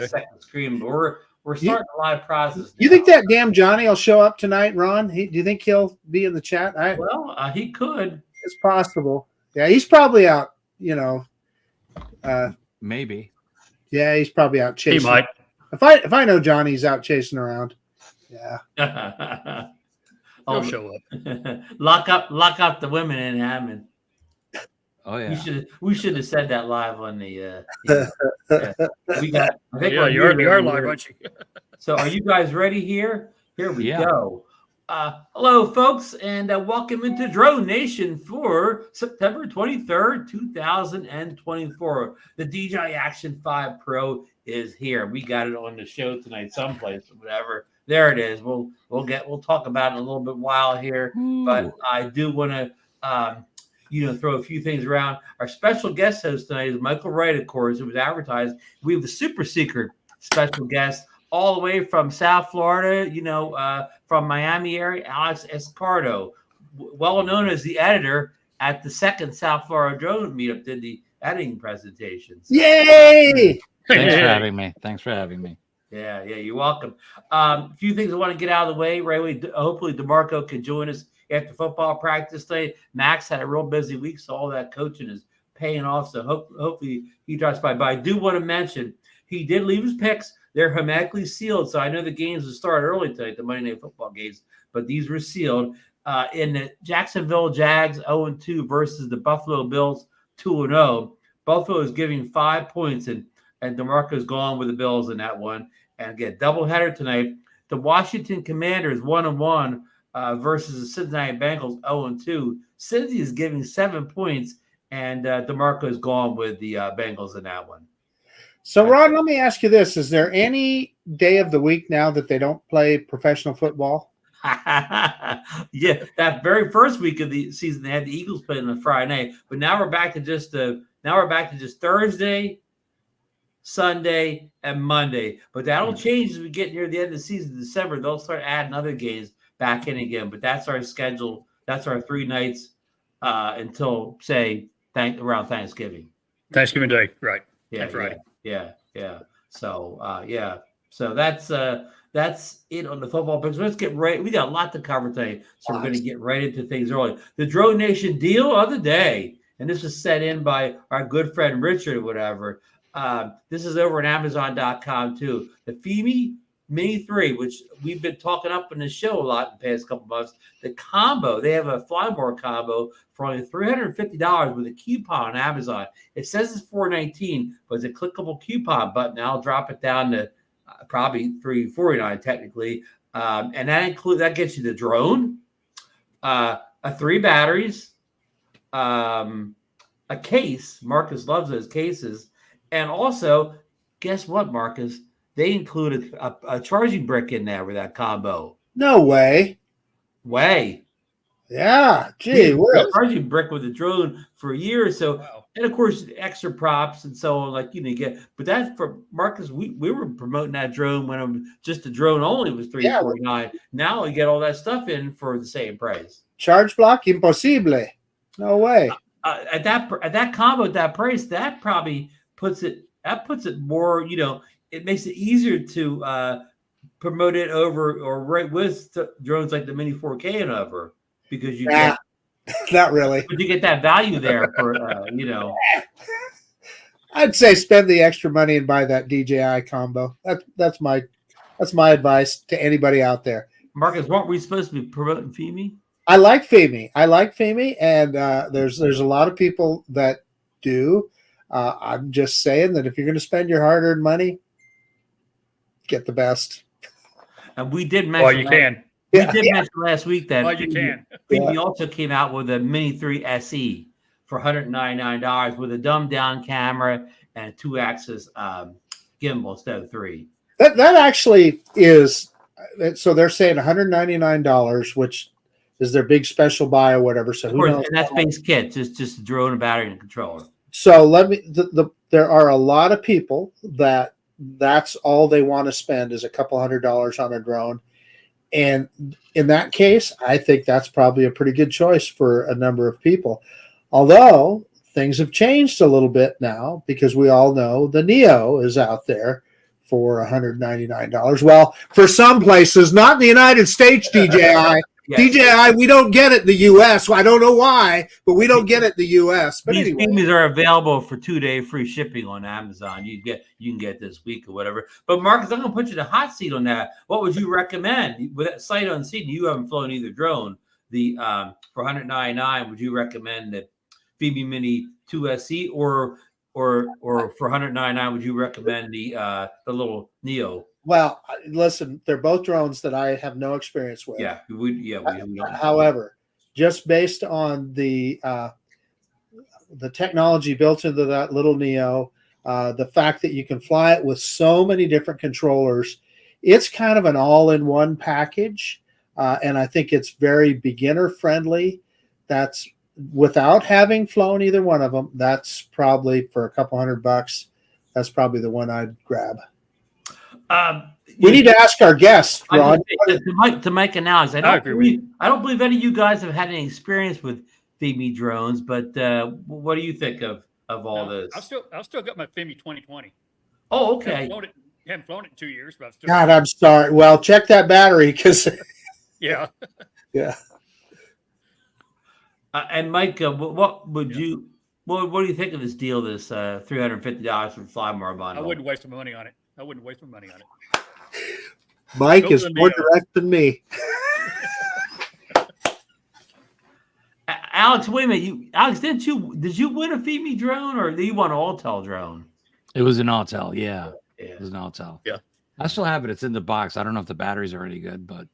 second screen, but we're starting a live process now. You think that damn Johnny will show up tonight, Ron? Do you think he'll be in the chat? He could. It's possible. Yeah, he's probably out, Maybe. Yeah, he's probably out chasing. He might. If I know Johnny's out chasing around. Yeah. He'll show up. Lock up the women in Hammond. Oh yeah. We should have said that live on the. We got. I think you are live, aren't you? So, are you guys ready here? Here we go. Hello, folks, and welcome into DroneNation for September 23rd, 2024. The DJI Action 5 Pro is here. We got it on the show tonight, someplace, whatever. There it is. We'll talk about it in a little bit while here, but I do want to. Throw a few things around. Our special guest host tonight is Michael Wright, of course. It was advertised. We have the super secret special guest all the way from South Florida, from Miami area, Alex Escardo, well known as the editor at the second South Florida drone meetup, did the editing presentations. Yay! Thanks for having me. Yeah, you're welcome. A few things I want to get out of the way right away. Hopefully DeMarco can join us after football practice today. Max had a real busy week, so all that coaching is paying off. So hopefully he drops by. But I do want to mention he did leave his picks. They're hermetically sealed. So I know the games will start early tonight, the Monday Night Football games, but these were sealed. In the Jacksonville Jags 0-2 versus the Buffalo Bills 2-0. Buffalo is giving 5 points, and DeMarco's gone with the Bills in that one. And again, doubleheader tonight. The Washington Commanders 1-1. Versus the Cincinnati Bengals 0-2. Cincy is giving 7 points, and DeMarco is gone with the Bengals in that one. So, Ron, let me ask you this. Is there any day of the week now that they don't play professional football? Yeah, that very first week of the season, they had the Eagles playing on Friday night, but now we're back to just Thursday, Sunday, and Monday. But that'll change as we get near the end of the season, December. They'll start adding other games back in again, but that's our schedule. That's our 3 nights until say around Thanksgiving. Thanksgiving Day, right? Yeah, Friday. Yeah. So so that's it on the football picks. Let's get right. We got a lot to cover today, so we're going to get right into things early. The DroneNation deal of the day, and this was set in by our good friend Richard or whatever. This is over at Amazon.com too. The Fimi Mini 3, which we've been talking up in the show a lot in the past couple months. The combo, they have a Flyboard combo for only $350 with a coupon on Amazon. It says it's $419, but it's a clickable coupon button. I'll drop it down to probably $349 technically. And that gets you the drone, 3 batteries, a case. Marcus loves those cases. And also, guess what, Marcus? They included a charging brick in there with that combo. No way. Yeah. Gee, a charging brick with a drone for a year or so. Wow. And of course, extra props and so on, you get. But that's for Marcus. We were promoting that drone when it was just the drone only was $349. Now you get all that stuff in for the same price. Charge block impossible. No way. At that combo at that price, that probably puts it more. It makes it easier to promote it over or right with drones like the Mini 4K and over because you get not really. But you get that value there for I'd say spend the extra money and buy that DJI combo. That's my advice to anybody out there. Marcus, weren't we supposed to be promoting Fimi? I like Fimi, and there's a lot of people that do. I'm just saying that if you're going to spend your hard-earned money, get the best. And we did mention mention last week that Fimi also came out with a Mini 3 SE for $199 with a dumbed down camera and a 2-axis gimbal instead of 3. That actually is, so they're saying $199, which is their big special buy or whatever. So who knows? And that's base kit, just a drone, a battery, and a controller. So there are a lot of people that's all they want to spend is a couple $100 on a drone. And in that case, I think that's probably a pretty good choice for a number of people. Although things have changed a little bit now because we all know the Neo is out there for $199. Well, for some places, not in the United States, DJI. Yeah. DJI, we don't get it in the U.S. I don't know why, but we don't get it in the U.S. But These anyway, Feemies are available for 2-day free shipping on Amazon. You can get this week or whatever. But Marcus, I'm gonna put you in the hot seat on that. What would you recommend with that sight unseen? You haven't flown either drone. The for $199, would you recommend the Phoebe Mini 2SE or for $199, would you recommend the little Neo? well, listen, they're both drones that I have no experience with. Yeah, we don't. However, just based on the technology built into that little Neo, the fact that you can fly it with so many different controllers, it's kind of an all-in-one package, and I think it's very beginner friendly. That's without having flown either one of them. That's probably for a couple $100. That's probably the one I'd grab. We need to ask our guests, Ron. To Mike and Alex, I don't believe any of you guys have had any experience with Phoebe drones, but what do you think of all this? I've still got my Femi 2020. Oh, okay. Haven't flown it in 2 years, but I've still. God, I'm sorry. Well, check that battery because. Yeah. Yeah. And Mike, what would you? What do you think of this deal? This $350 for Flymore bundle? I wouldn't waste my money on it. Mike is more direct than me. Alex, wait a minute. Alex, did you win a Phoebe drone or did you want an Autel drone? It was an Autel, yeah. Yeah. It was an Autel. Yeah. I still have it. It's in the box. I don't know if the batteries are any good, but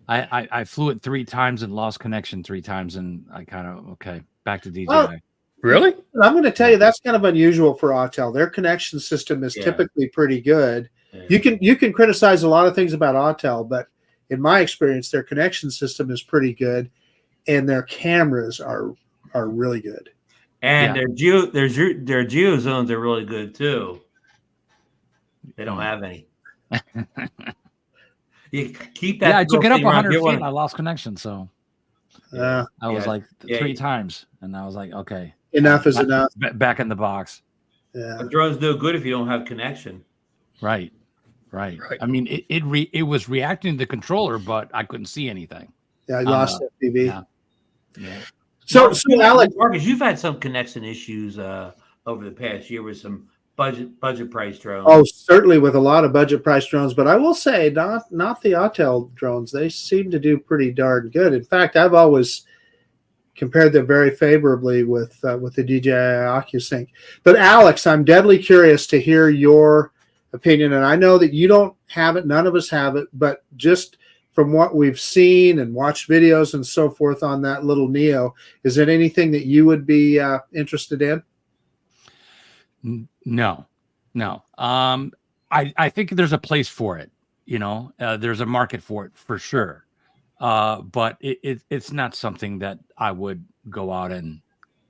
I flew it 3 times and lost connection 3 times, and I kind of back to DJI. Well, really? I'm going to tell you that's kind of unusual for Autel. Their connection system is typically pretty good. Yeah. You can criticize a lot of things about Autel, but in my experience, their connection system is pretty good, and their cameras are really good. And their geo zones are really good too. They don't have any. You keep that. Yeah, I took it up 100 feet and I lost connection. So I was like 3 times, and I was like, okay, enough is enough. Back in the box. Yeah, a drone's no good if you don't have connection. Right. I mean, it was reacting to the controller, but I couldn't see anything. Yeah, I lost FPV. Yeah. So Alex, Marcus, you've had some connection issues over the past year with some budget price drones. Oh, certainly with a lot of budget price drones, but I will say not the Autel drones. They seem to do pretty darn good. In fact, I've always compared them very favorably with the DJI OcuSync. But Alex, I'm deadly curious to hear your opinion, and I know that you don't have it, none of us have it, but just from what we've seen and watched videos and so forth on that little Neo, is it anything that you would be interested in? No. I think there's a place for it. There's a market for it for sure. But it's not something that I would go out and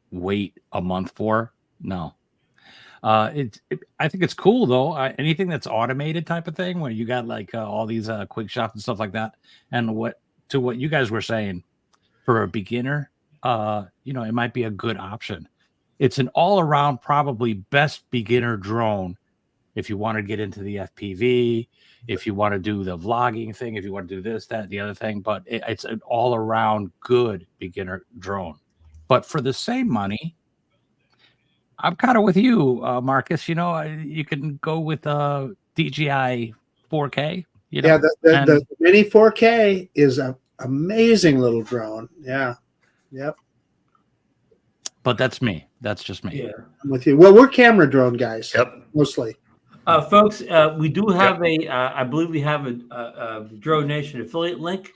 wait a month for. No. I think it's cool though. Anything that's automated type of thing, where you got like all these quick shots and stuff like that. And what you guys were saying, for a beginner, it might be a good option. It's an all-around, probably best beginner drone if you want to get into the FPV, if you want to do the vlogging thing, if you want to do this, that, the other thing. But it's an all-around good beginner drone. But for the same money, I'm kind of with you, Marcus. You can go with DJI 4K. Yeah, the Mini 4K is an amazing little drone. Yeah. Yep. But that's me. That's just me. Yeah. I'm with you. Well, we're camera drone guys. Yep. Mostly. Folks, we do have I believe we have a DroneNation affiliate link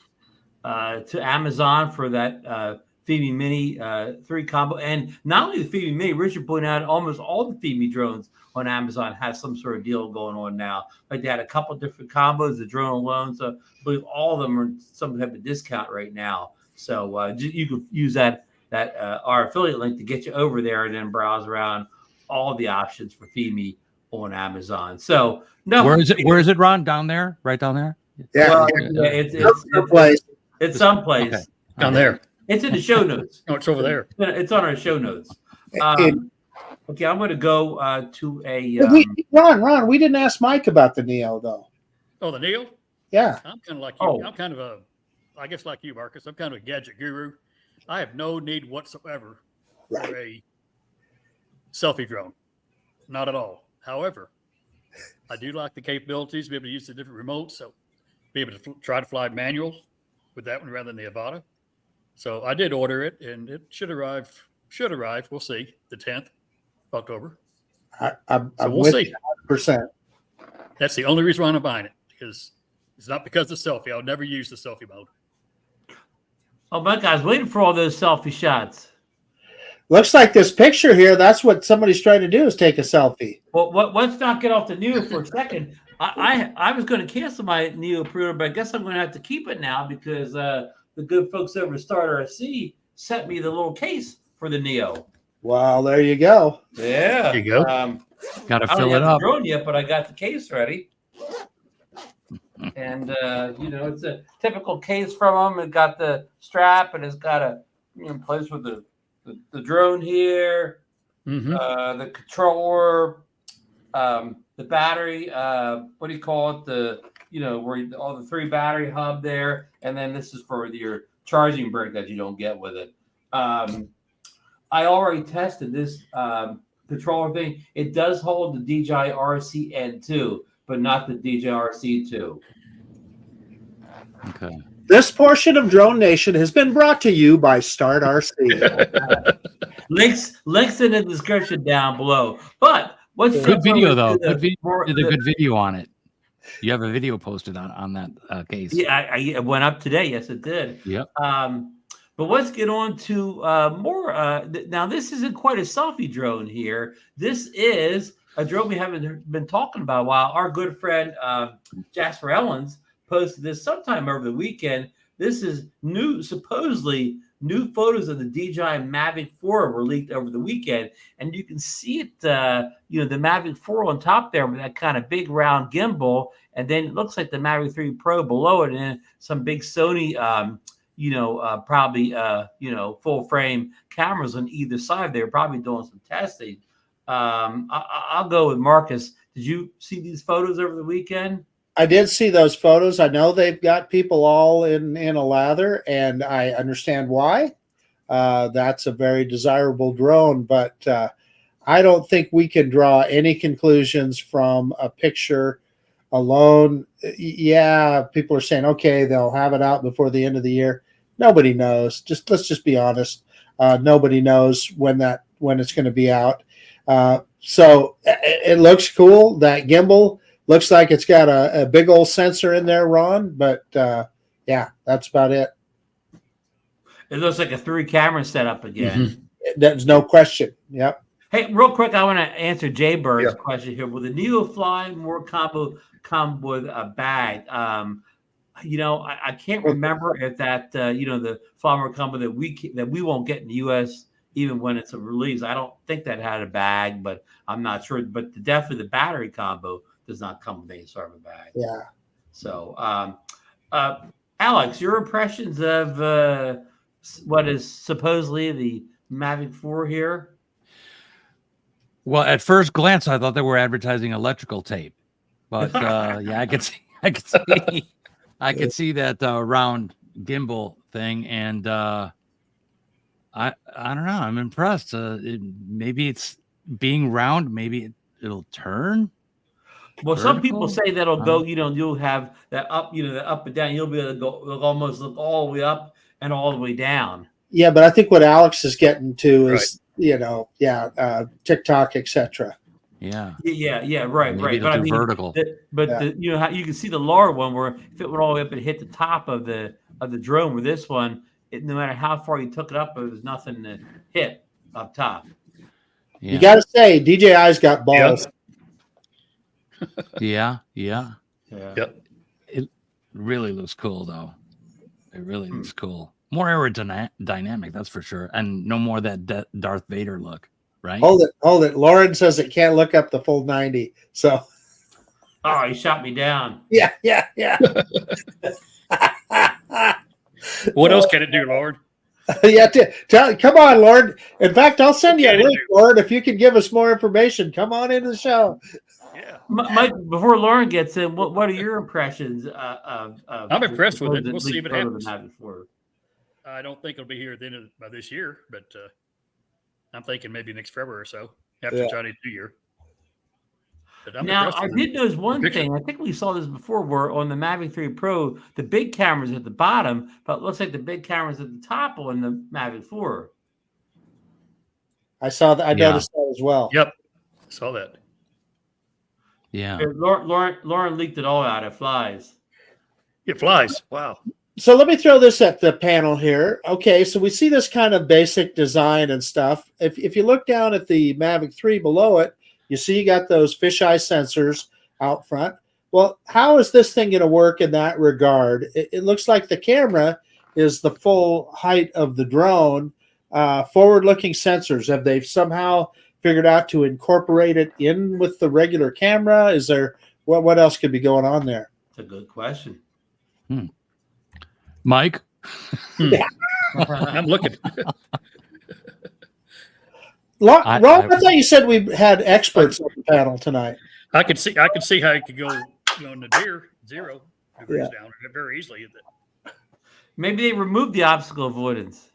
to Amazon for that Phoebe Mini 3 combo. And not only the Phoebe Mini, Richard pointed out almost all the Phoebe drones on Amazon have some sort of deal going on now. Like they had a couple different combos, the drone alone. So I believe all of them are some type of discount right now. So you could use that our affiliate link to get you over there and then browse around all the options for Phoebe on Amazon. So no, where is it, Ron? Down there, right down there. Yeah, well, it's someplace. It's someplace down there. It's in the show notes. No, it's over there. It's on our show notes. Okay, I'm going to go to a. Ron, we didn't ask Mike about the Neo though. Oh, the Neo? Yeah. I'm kind of like you. Oh. I'm kind of I guess like you, Marcus. I'm kind of a gadget guru. I have no need whatsoever for a selfie drone. Not at all. However, I do like the capabilities to be able to use the different remotes. So be able to try to fly manual with that one rather than the Avata. So I did order it, and it should arrive. We'll see. The 10th of October. I'm we'll with see. you 100%. That's the only reason why I'm buying it, because it's not because of the selfie. I'll never use the selfie mode. Oh, my guy's waiting for all those selfie shots. Looks like this picture here, that's what somebody's trying to do, is take a selfie. Well, let's not get off the Neo for a second. I was going to cancel my Neo pre-order, but I guess I'm going to have to keep it now because the good folks over at Start RC sent me the little case for the Neo. Well, there you go. Yeah. There you go. Got to I don't fill have it the up. drone yet, but I got the case ready. And it's a typical case from them. It got the strap, and it's got a place with the drone here, the controller, the battery. What do you call it? Where all the 3 battery hub there, and then this is for your charging brick that you don't get with it. I already tested this controller thing. It does hold the DJI RC N2, but not the DJI RC2. Okay. This portion of DroneNation has been brought to you by Start RC. Links in the description down below. But what's Good video though? Did a good video on it. You have a video posted on that case. Yeah, I went up today. Yes, it did. Yep. But let's get on to more. Now, this isn't quite a selfie drone here. This is a drone we haven't been talking about a while. Our good friend Jasper Ellens posted this sometime over the weekend. This is supposedly new photos of the DJI Mavic 4 were leaked over the weekend, and you can see it. The Mavic 4 on top there with that kind of big round gimbal, and then it looks like the Mavic 3 Pro below it, and then some big Sony. Probably full frame cameras on either side. They're probably doing some testing. I'll go with Marcus. Did you see these photos over the weekend? I did see those photos. I know they've got people all in a lather, and I understand why. That's a very desirable drone, but I don't think we can draw any conclusions from a picture alone. Yeah, people are saying, okay, they'll have it out before the end of the year. Nobody knows. Let's just be honest. Nobody knows when it's going to be out. So it looks cool. That gimbal looks like it's got a big old sensor in there, Ron. But yeah, that's about it. It looks like a 3 camera setup again. There's no question. Yep. Hey, real quick, I want to answer Jay Bird's question here. Will the Neo fly more combo come with a bag? I can't remember if that the Farmer Combo that we won't get in the U.S. even when it's a release. I don't think that had a bag, but I'm not sure. But definitely the battery combo does not come with any sort of a bag. Yeah. So, Alex, your impressions of what is supposedly the Mavic 4 here? Well, at first glance, I thought they were advertising electrical tape, but yeah, I could see that round gimbal thing, and I don't know. I'm impressed. Maybe it's being round. Maybe it'll turn. Well, vertical? some people say that'll go. You'll have that up. The up and down. You'll be able to go. It'll almost look all the way up and all the way down. Yeah, but I think what Alex is getting to is TikTok, etc. Yeah. Right. Maybe But I mean, vertical. How you can see the lower one where if it went all the way up and hit the top of the drone. With this one, no matter how far you took it up, there was nothing to hit up top. Yeah. You got to say DJI's got balls. Yeah. Yep. It really looks cool, though. It really looks cool. More aerodynamic, that's for sure, and no more that Darth Vader look. Right? Hold it. Lauren says it can't look up the full 90. So. Oh, he shot me down. Yeah. What else can it do, Lord? Yeah, come on, Lord. In fact, I'll send you a link, Lord, if you can give us more information. Come on into the show. Yeah. Mike, before Lauren gets in, what are your impressions of I'm impressed with it. the We'll see Link what Pro happens. that Mavic 4? I don't think it'll be here at the end by this year, but I'm thinking maybe next February or so after Chinese New Year. But I'm Now, impressed I with did notice one picture. thing. I think we saw this before, where on the Mavic 3 Pro, the big camera's at the bottom, but it looks like the big camera's at the top on the Mavic 4. I saw that. I noticed that as well. Yep, I saw that. Yeah. Lauren leaked it all out. It flies. It flies. Wow. So let me throw this at the panel here. Okay, so we see this kind of basic design and stuff. If you look down at the Mavic 3 below it, you see you got those fisheye sensors out front. Well, how is this thing going to work in that regard? It looks like the camera is the full height of the drone. Forward-looking sensors, have they somehow figured out to incorporate it in with the regular camera? Is there what else could be going on there? It's a good question. Mike? I'm looking. Ron, I thought you said we had experts on the panel tonight. I could see how it could go, in the zero degrees down very easily. Maybe they removed the obstacle avoidance.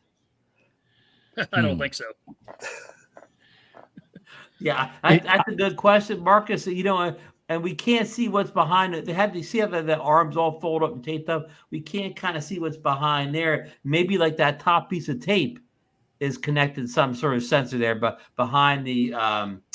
I don't think so. Yeah, that's a good question, Marcus. And we can't see what's behind it. They had to see how the arms all fold up and taped up. We can't kind of see what's behind there. Maybe like that top piece of tape is connected some sort of sensor there, but behind the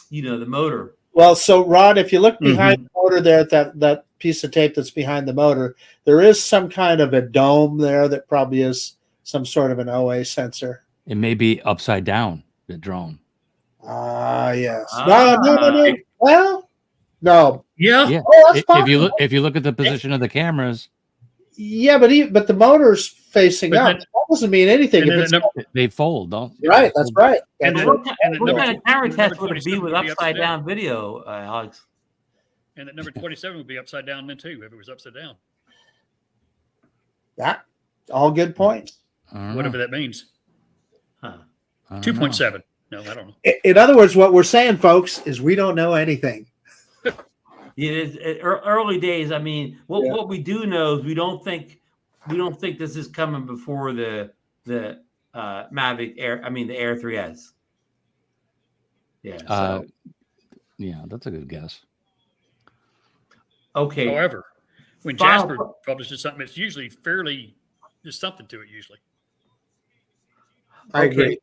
the motor. Well, so Rod, if you look behind the motor there at that piece of tape that's behind the motor, there is some kind of a dome there that probably is some sort of an OA sensor. It may be upside down, the drone. Yes. No. Well, no. Yeah. Oh, that's possible. If you look at the position of the cameras. Yeah, but the motor's facing up. That doesn't mean anything. They fold, don't they? Right, that's right. What kind of camera test would it be with upside down video, Alex? And that number 27 would be upside down then too, if it was upside down. That all good points. Whatever that means. 2.7. No, I don't know. In other words, what we're saying, folks, is we don't know anything. It is early days. I mean, what we do know is we don't think this is coming before the Mavic Air. I mean, the Air 3S. Yeah. Yeah, that's a good guess. Okay. However, when Jasper publishes something, it's usually there's something to it usually. I agree.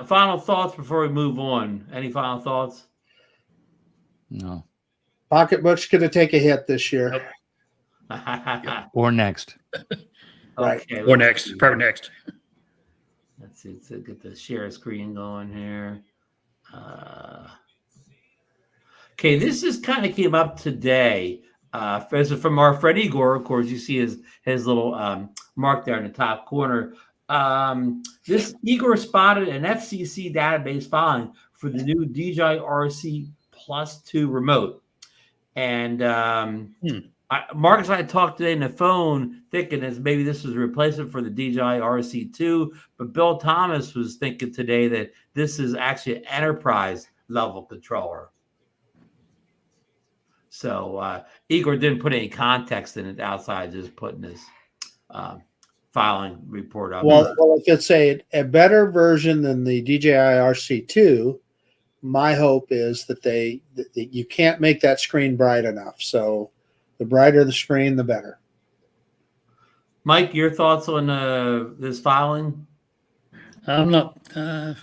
Final thoughts before we move on. Any final thoughts? No. Pocketbook's going to take a hit this year. Nope. Or next. Right. Okay, Or next. Probably next. Let's see. Let's get the share screen going here. Okay, this just kind of came up today. From our friend Igor, of course, you see his little mark there in the top corner. This Igor spotted an FCC database filing for the new DJI RC Plus 2 remote. And Marcus and I talked today on the phone thinking as maybe this was a replacement for the DJI RC 2, but Bill Thomas was thinking today that this is actually an enterprise level controller. So Igor didn't put any context in it outside just putting this filing report up. Well, if it's a better version than the DJI RC2, my hope is that you can't make that screen bright enough. So the brighter the screen, the better. Mike, your thoughts on this filing? I'm not. I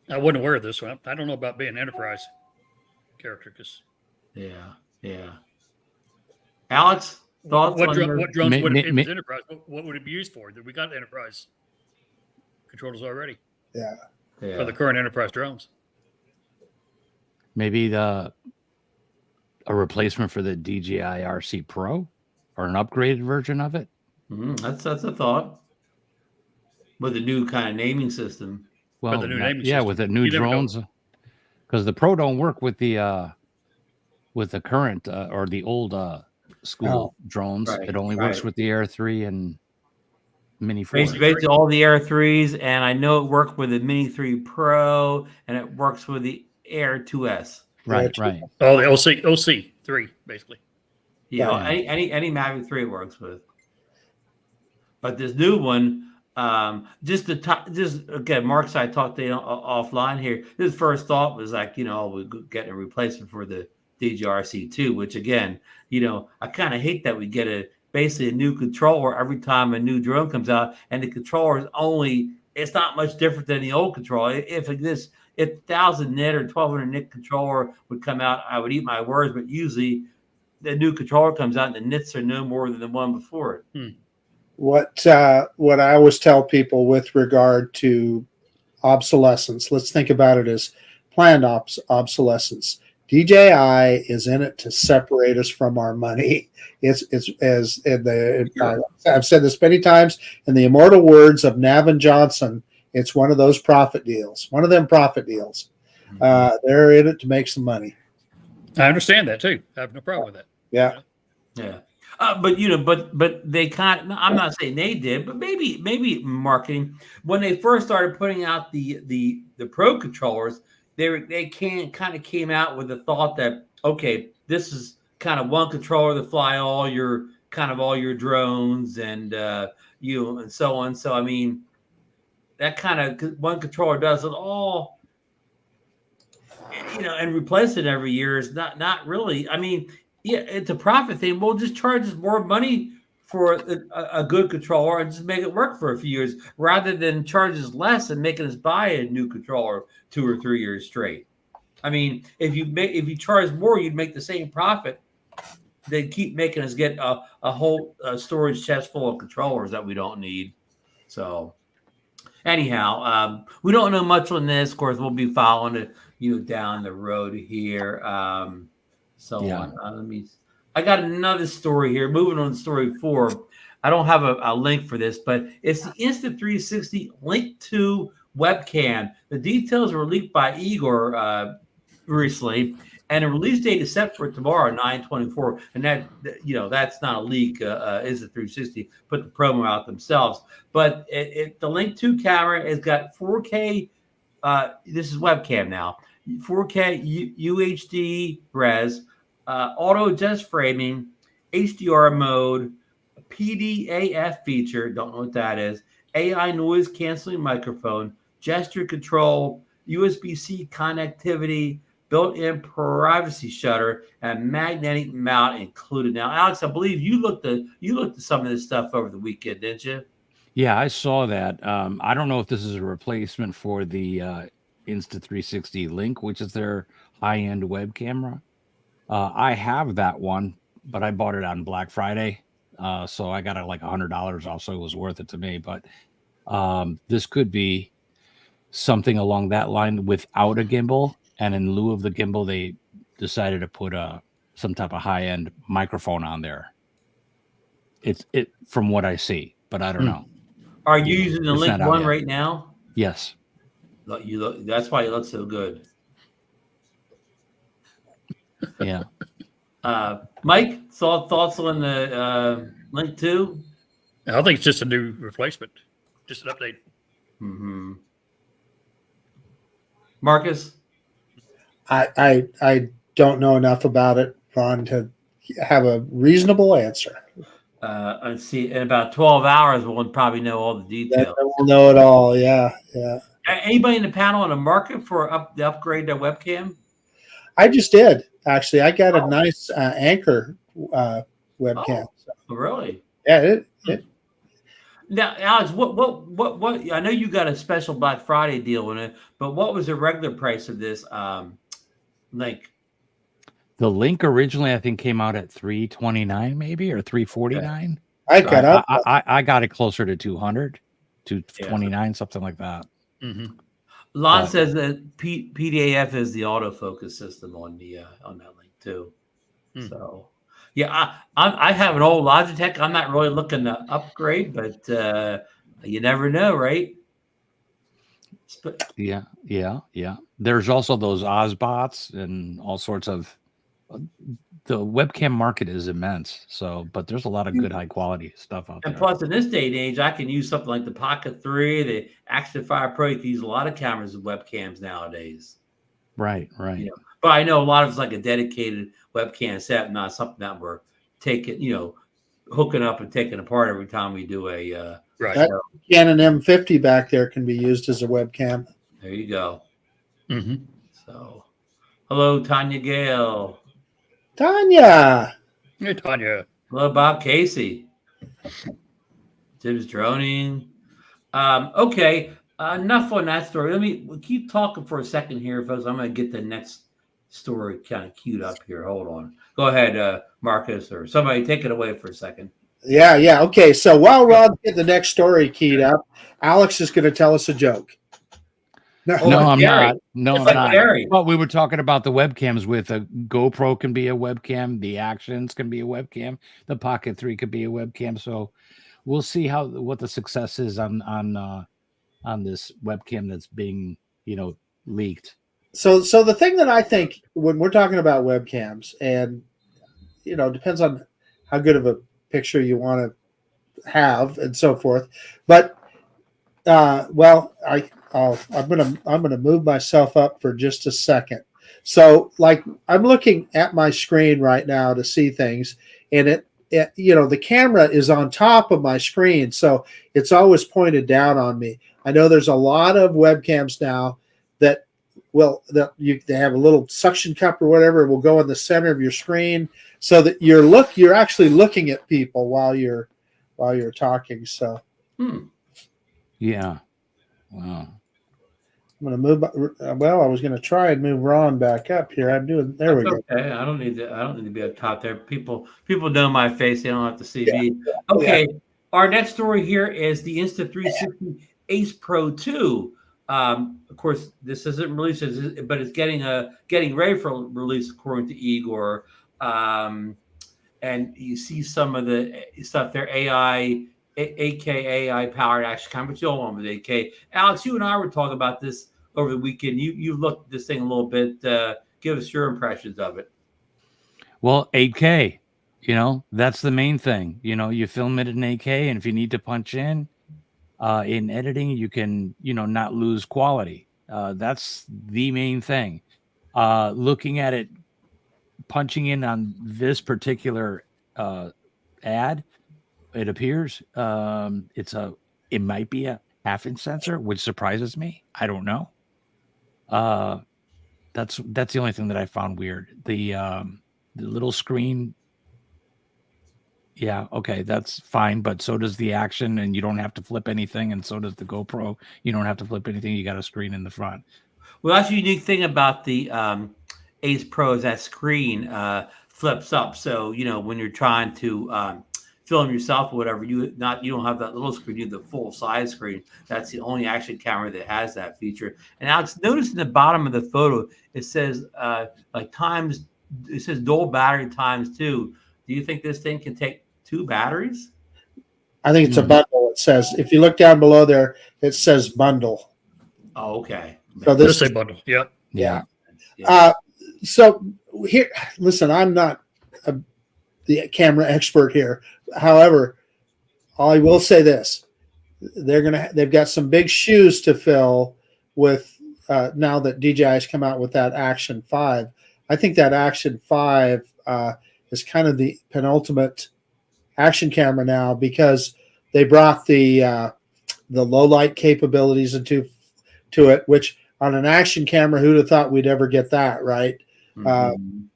wasn't aware of this one. I don't know about being an enterprise character because. Yeah. Alex, thoughts? What drones would it be enterprise? What would it be used for? We got enterprise controllers already. Yeah. For the current enterprise drones. Maybe a replacement for the DJI RC Pro or an upgraded version of it. That's a thought. With a new kind of naming system. Well, with the new drones, because the Pro don't work with the current or the old school drones. Right, it only works with the Air 3 and Mini 4. Basically all the Air 3s, and I know it worked with the Mini 3 Pro, and it works with the Air 2S. Right, right. Oh, the OC 3, basically. Yeah, Right. any Mavic 3 it works with. But this new one, just again, Mark and I talked to you offline here. His first thought was like, we're getting a replacement for the DJI RC 2, which again, I kind of hate that we get basically a new controller every time a new drone comes out, and the controller is it's not much different than the old controller. If 1,000 nit or 1,200 nit controller would come out, I would eat my words, but usually the new controller comes out and the nits are no more than the one before it. What I always tell people with regard to obsolescence, let's think about it as planned obsolescence. DJI is in it to separate us from our money. I've said this many times, in the immortal words of Navin Johnson, it's one of those profit deals. One of them profit deals. They're in it to make some money. I understand that too. I have no problem with that. Yeah. Yeah. But they kind. I'm not saying they did, but maybe marketing, when they first started putting out the Pro controllers, they kind of came out with the thought that, okay, this is kind of one controller to fly all your drones and and so on. So I mean, that kind of one controller does it all. And replace it every year is not really. I mean, yeah, it's a profit thing. We'll just charge us more money for a good controller and just make it work for a few years, rather than charge us less and making us buy a new controller 2 or 3 years straight. I mean, if you charge more, you'd make the same profit. They keep making us get a whole storage chest full of controllers that we don't need. So anyhow, we don't know much on this. Of course, we'll be following it down the road here. I got another story here. Moving on to story 4. I don't have a link for this, but it's the Insta360 Link 2 webcam. The details were leaked by Igor recently, and the release date is set for tomorrow, 9/24. And that's not a leak. Insta360 put the promo out themselves. But the Link 2 camera has got 4K. This is webcam now. 4K UHD Res, auto adjust framing, HDR mode, PDAF feature, don't know what that is, AI noise canceling microphone, gesture control, USB-C connectivity, built-in privacy shutter, and magnetic mount included. Now, Alex, I believe you looked at some of this stuff over the weekend, didn't you? Yeah, I saw that. I don't know if this is a replacement for the Insta360 Link, which is their high-end web camera. I have that one, but I bought it on Black Friday, so I got it like $100 off, so it was worth it to me. But this could be something along that line without a gimbal, and in lieu of the gimbal, they decided to put some type of high-end microphone on there. It from what I see, but I don't know. Are you using the Link 1 right now? Yes. That's why you look so good. Yeah. Mike, thoughts on the Link 2? I think it's just a new replacement, just an update. Mm-hmm. Marcus? I don't know enough about it, Ron, to have a reasonable answer. Let's see. In about 12 hours, we'll probably know all the details. We'll know it all. Yeah. Anybody in the panel on the market for the upgrade to webcam? I just did, actually. I got a nice Anchor webcam. Oh, really? Yeah. Now, Alex, what? I know you got a special Black Friday deal in it, but what was the regular price of this Link? The Link originally, I think, came out at $329, maybe, or $349. I got it closer to $200, $229, something like that. Mm-hmm. Lon says that PDAF is the autofocus system on that Link too. So, yeah, I have an old Logitech. I'm not really looking to upgrade, but you never know, right? Yeah. There's also those Ozbots and all sorts of the webcam market is immense. So, but there's a lot of good high quality stuff out And there. plus, in this day and age, I can use something like the Pocket 3, the Action 5 Pro. You can use a lot of cameras and webcams nowadays. Right. You know, but I know a lot of it's like a dedicated webcam set, not something that we're taking, hooking up and taking apart every time we do a Right. That Canon M50 back there can be used as a webcam. There you go. Mm-hmm. So, hello, Tanya Gale. Tanya. Hey, Tanya. Hello, Bob Casey. Tim's droning. Okay, enough on that story. We'll keep talking for a second here, folks. I'm going to get the next story kind of queued up here. Hold on. Go ahead, Marcus, or somebody take it away for a second. Yeah. Okay. So while Rod's getting the next story keyed up, Alex is going to tell us a joke. No, I'm not. No, I'm not. Well, we were talking about the webcams with a GoPro can be a webcam. The Actions can be a webcam. The Pocket 3 could be a webcam. So we'll see what the success is on this webcam that's being, leaked. So the thing that I think when we're talking about webcams, and depends on how good of a picture you want to have and so forth, but I'm gonna move myself up for just a second. So like I'm looking at my screen right now to see things, and the camera is on top of my screen, so it's always pointed down on me. I know there's a lot of webcams now that they have a little suction cup or whatever, will go in the center of your screen so that you're actually looking at people while you're talking. So yeah. Wow. I'm going to move. I was going to try and move Ron back up here. I'm doing. There we go. Okay, I don't need to be up top there. People know my face. They don't have to see me. Okay, our next story here is the Insta360 Ace Pro 2. Of course, this isn't released, but it's getting ready for release according to Igor. And you see some of the stuff there, 8K AI powered action camera, but you don't want with 8K. Alex, you and I were talking about this over the weekend. You've looked at this thing a little bit. Give us your impressions of it. Well, 8K, that's the main thing. You film it in 8K, and if you need to punch in editing, you can, not lose quality. That's the main thing. Looking at it, punching in on this particular ad, it appears it might be a 1/2-inch sensor, which surprises me. I don't know. That's the only thing that I found weird. The little screen. Yeah, okay, that's fine, but so does the Action, and you don't have to flip anything, and so does the GoPro. You don't have to flip anything. You got a screen in the front. Well, that's the unique thing about the Ace Pro is that screen flips up. So when you're trying to film yourself or whatever, you don't have that little screen. You have the full size screen. That's the only action camera that has that feature. And Alex, notice in the bottom of the photo it says times. It says dual battery ×2. Do you think this thing can take 2 batteries? I think it's a bundle. It says, if you look down below there, it says bundle. Oh, okay. So this say bundle. Yep. Yeah. So here, listen, I'm not the camera expert here. However, I will say this: they've got some big shoes to fill with now that DJI has come out with that Action 5. I think that Action 5 is kind of the penultimate action camera now, because they brought the low light capabilities into it, which on an action camera, who'd have thought we'd ever get that, right? Mm-hmm.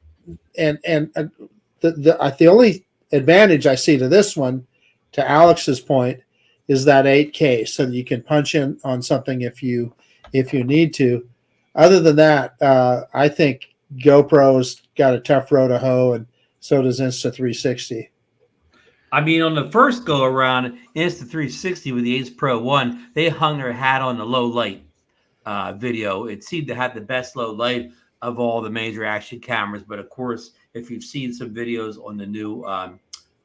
The only advantage I see to this one, to Alex's point, is that 8K, so that you can punch in on something if you need to. Other than that, I think GoPro's got a tough row to hoe, and so does Insta360. I mean, on the first go around, Insta360 with the Ace Pro 1, they hung their hat on the low light video. It seemed to have the best low light of all the major action cameras. But of course, if you've seen some videos on the new,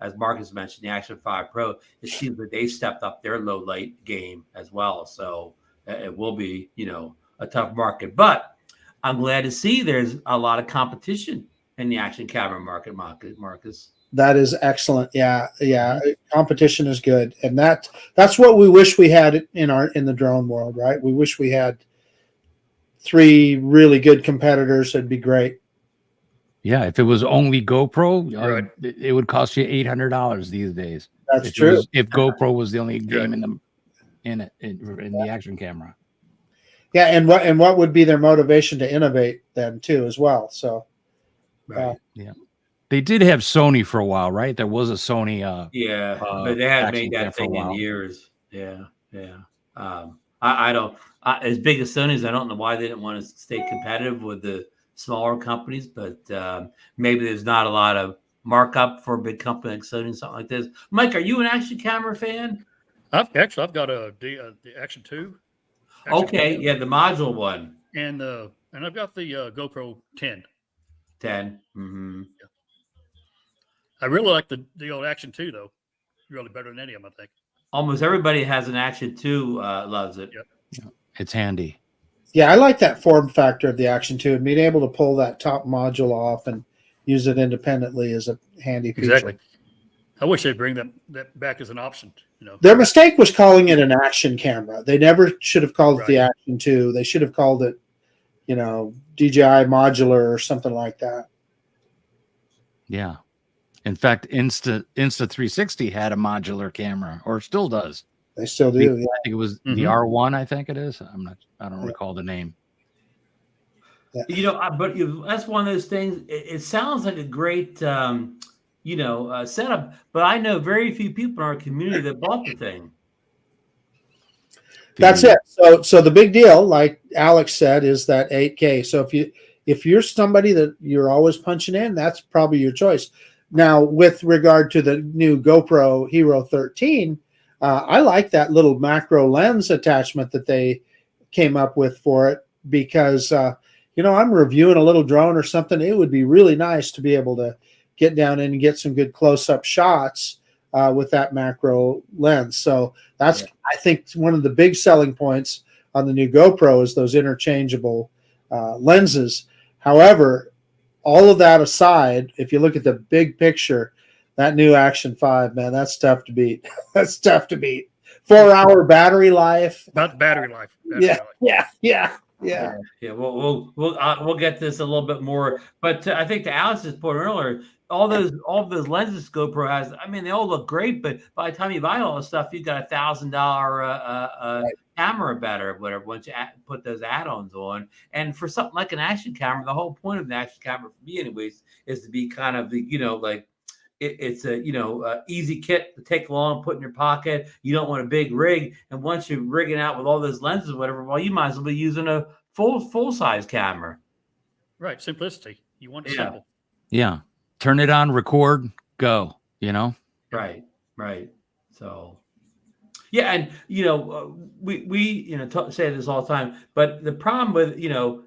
as Marcus mentioned, the Action 5 Pro, it seems that they've stepped up their low light game as well. So it will be, a tough market. But I'm glad to see there's a lot of competition in the action camera market, Marcus. That is excellent. Yeah, yeah. Competition is good, and that's what we wish we had in the drone world, right? We wish we had 3 really good competitors. It'd be great. Yeah, if it was only GoPro, Right. it would cost you $800 these days. That's true. If GoPro was the only game in the action camera. Yeah, and what would be their motivation to innovate then too as well? So, Right. Yeah. They did have Sony for a while, right? There was a Sony. But they hadn't made that thing in years. Yeah, yeah. I don't. As big as Sony's, I don't know why they didn't want to stay competitive with the smaller companies. But maybe there's not a lot of markup for a big company like Sony and something like this. Mike, are you an action camera fan? I've got the Action 2. Okay, yeah, the module one. And I've got the GoPro 10. 10. Mm-hmm. Yeah. I really like the old Action 2 though. Really better than any of them, I think. Almost everybody has an Action 2, loves it. Yep. Yeah, it's handy. Yeah, I like that form factor of the Action 2, and being able to pull that top module off and use it independently is a handy feature. Exactly. I wish they'd bring that back as an option. Their mistake was calling it an action camera. They never should have called it the Action 2. They should have called it, DJI modular or something like that. Yeah. In fact, Insta360 had a modular camera, or still does. They still do. I think it was the R1. I think it is. I don't recall the name. Yeah. But that's one of those things. It sounds like a great, setup. But I know very few people in our community that bought the thing. That's it. So the big deal, like Alex said, is that 8K. So if you're somebody that you're always punching in, that's probably your choice. Now, with regard to the new GoPro Hero 13, I like that little macro lens attachment that they came up with for it because, I'm reviewing a little drone or something. It would be really nice to be able to get down in and get some good close-up shots with that macro lens. So that's, I think, one of the big selling points on the new GoPro is those interchangeable lenses. However, all of that aside, if you look at the big picture, that new Action 5, man, that's tough to beat. That's tough to beat. 4-hour battery life. About battery life. Yeah. We'll get this a little bit more, but I think to Alice's point earlier, all those lenses GoPro has, they all look great, but by the time you buy all this stuff, you've got $1,000 camera better, whatever. Once you put those add-ons on, and for something like an action camera, the whole point of an action camera for me, anyways, is to be kind of the it's a easy kit to take along, put in your pocket. You don't want a big rig, and once you're rigging out with all those lenses, whatever, well, you might as well be using a full size camera. Right, simplicity. You want it simple. Yeah, turn it on, record, go. Right. So, yeah, and we say this all the time, but the problem with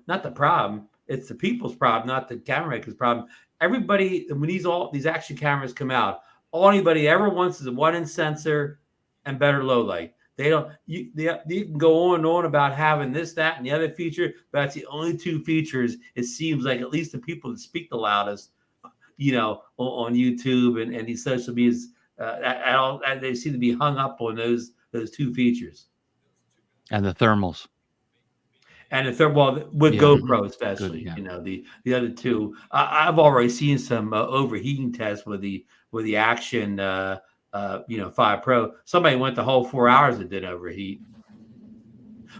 not the problem, it's the people's problem, not the camera maker's problem. Everybody, when these action cameras come out, all anybody ever wants is a 1-inch sensor and better low light. They don't. You can go on and on about having this, that, and the other feature, but that's the only 2 features. It seems like, at least the people that speak the loudest, on YouTube and these social medias, they seem to be hung up on those 2 features. And the thermals. And the third, with GoPro especially, the other 2, I've already seen some overheating tests with the Action, 5 Pro. Somebody went the whole 4 hours and didn't overheat.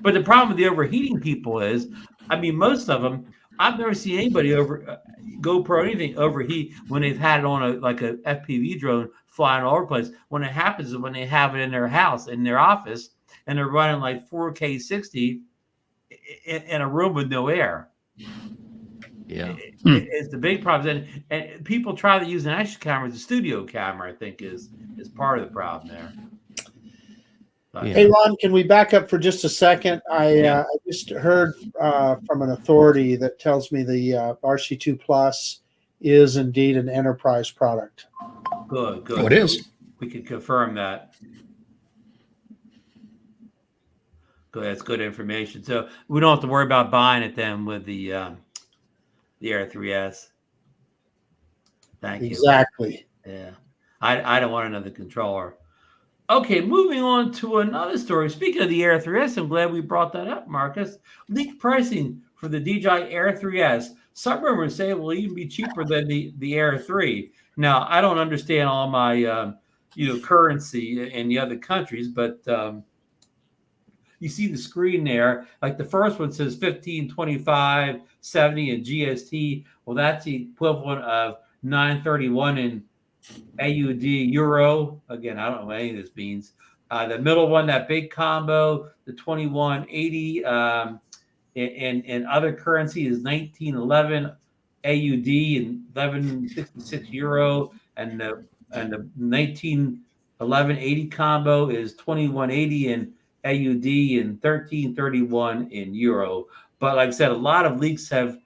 But the problem with the overheating people is, most of them, I've never seen anybody GoPro or anything overheat when they've had it on a FPV drone flying all over the place. When it happens is when they have it in their house, in their office, and they're running like 4K 60 in a room with no air. Yeah, it's the big problem. And people try to use an action camera as a studio camera, I think is part of the problem there. Hey, Ron, can we back up for just a second? I just heard from an authority that tells me the RC2 Plus is indeed an enterprise product. Good. Oh, it is. We can confirm that. Good, that's good information. So we don't have to worry about buying it then with the Air 3S. Thank you. Exactly. Yeah. I don't want another controller. Okay, moving on to another story. Speaking of the Air 3S, I'm glad we brought that up, Marcus. Leaked pricing for the DJI Air 3S. Some rumors say it will even be cheaper than the Air 3. Now, I don't understand all my currency in the other countries, but you see the screen there. Like the first one says 1525, 70 in GST. Well, that's the equivalent of 931 in AUD euro. Again, I don't know what any of this means. The middle one, that big combo, the 2180 in other currency is 1911 AUD and 1166 euro, and the 1911.80 combo is 2180 in AUD and 1331 in euro. But like I said, a lot of leaks have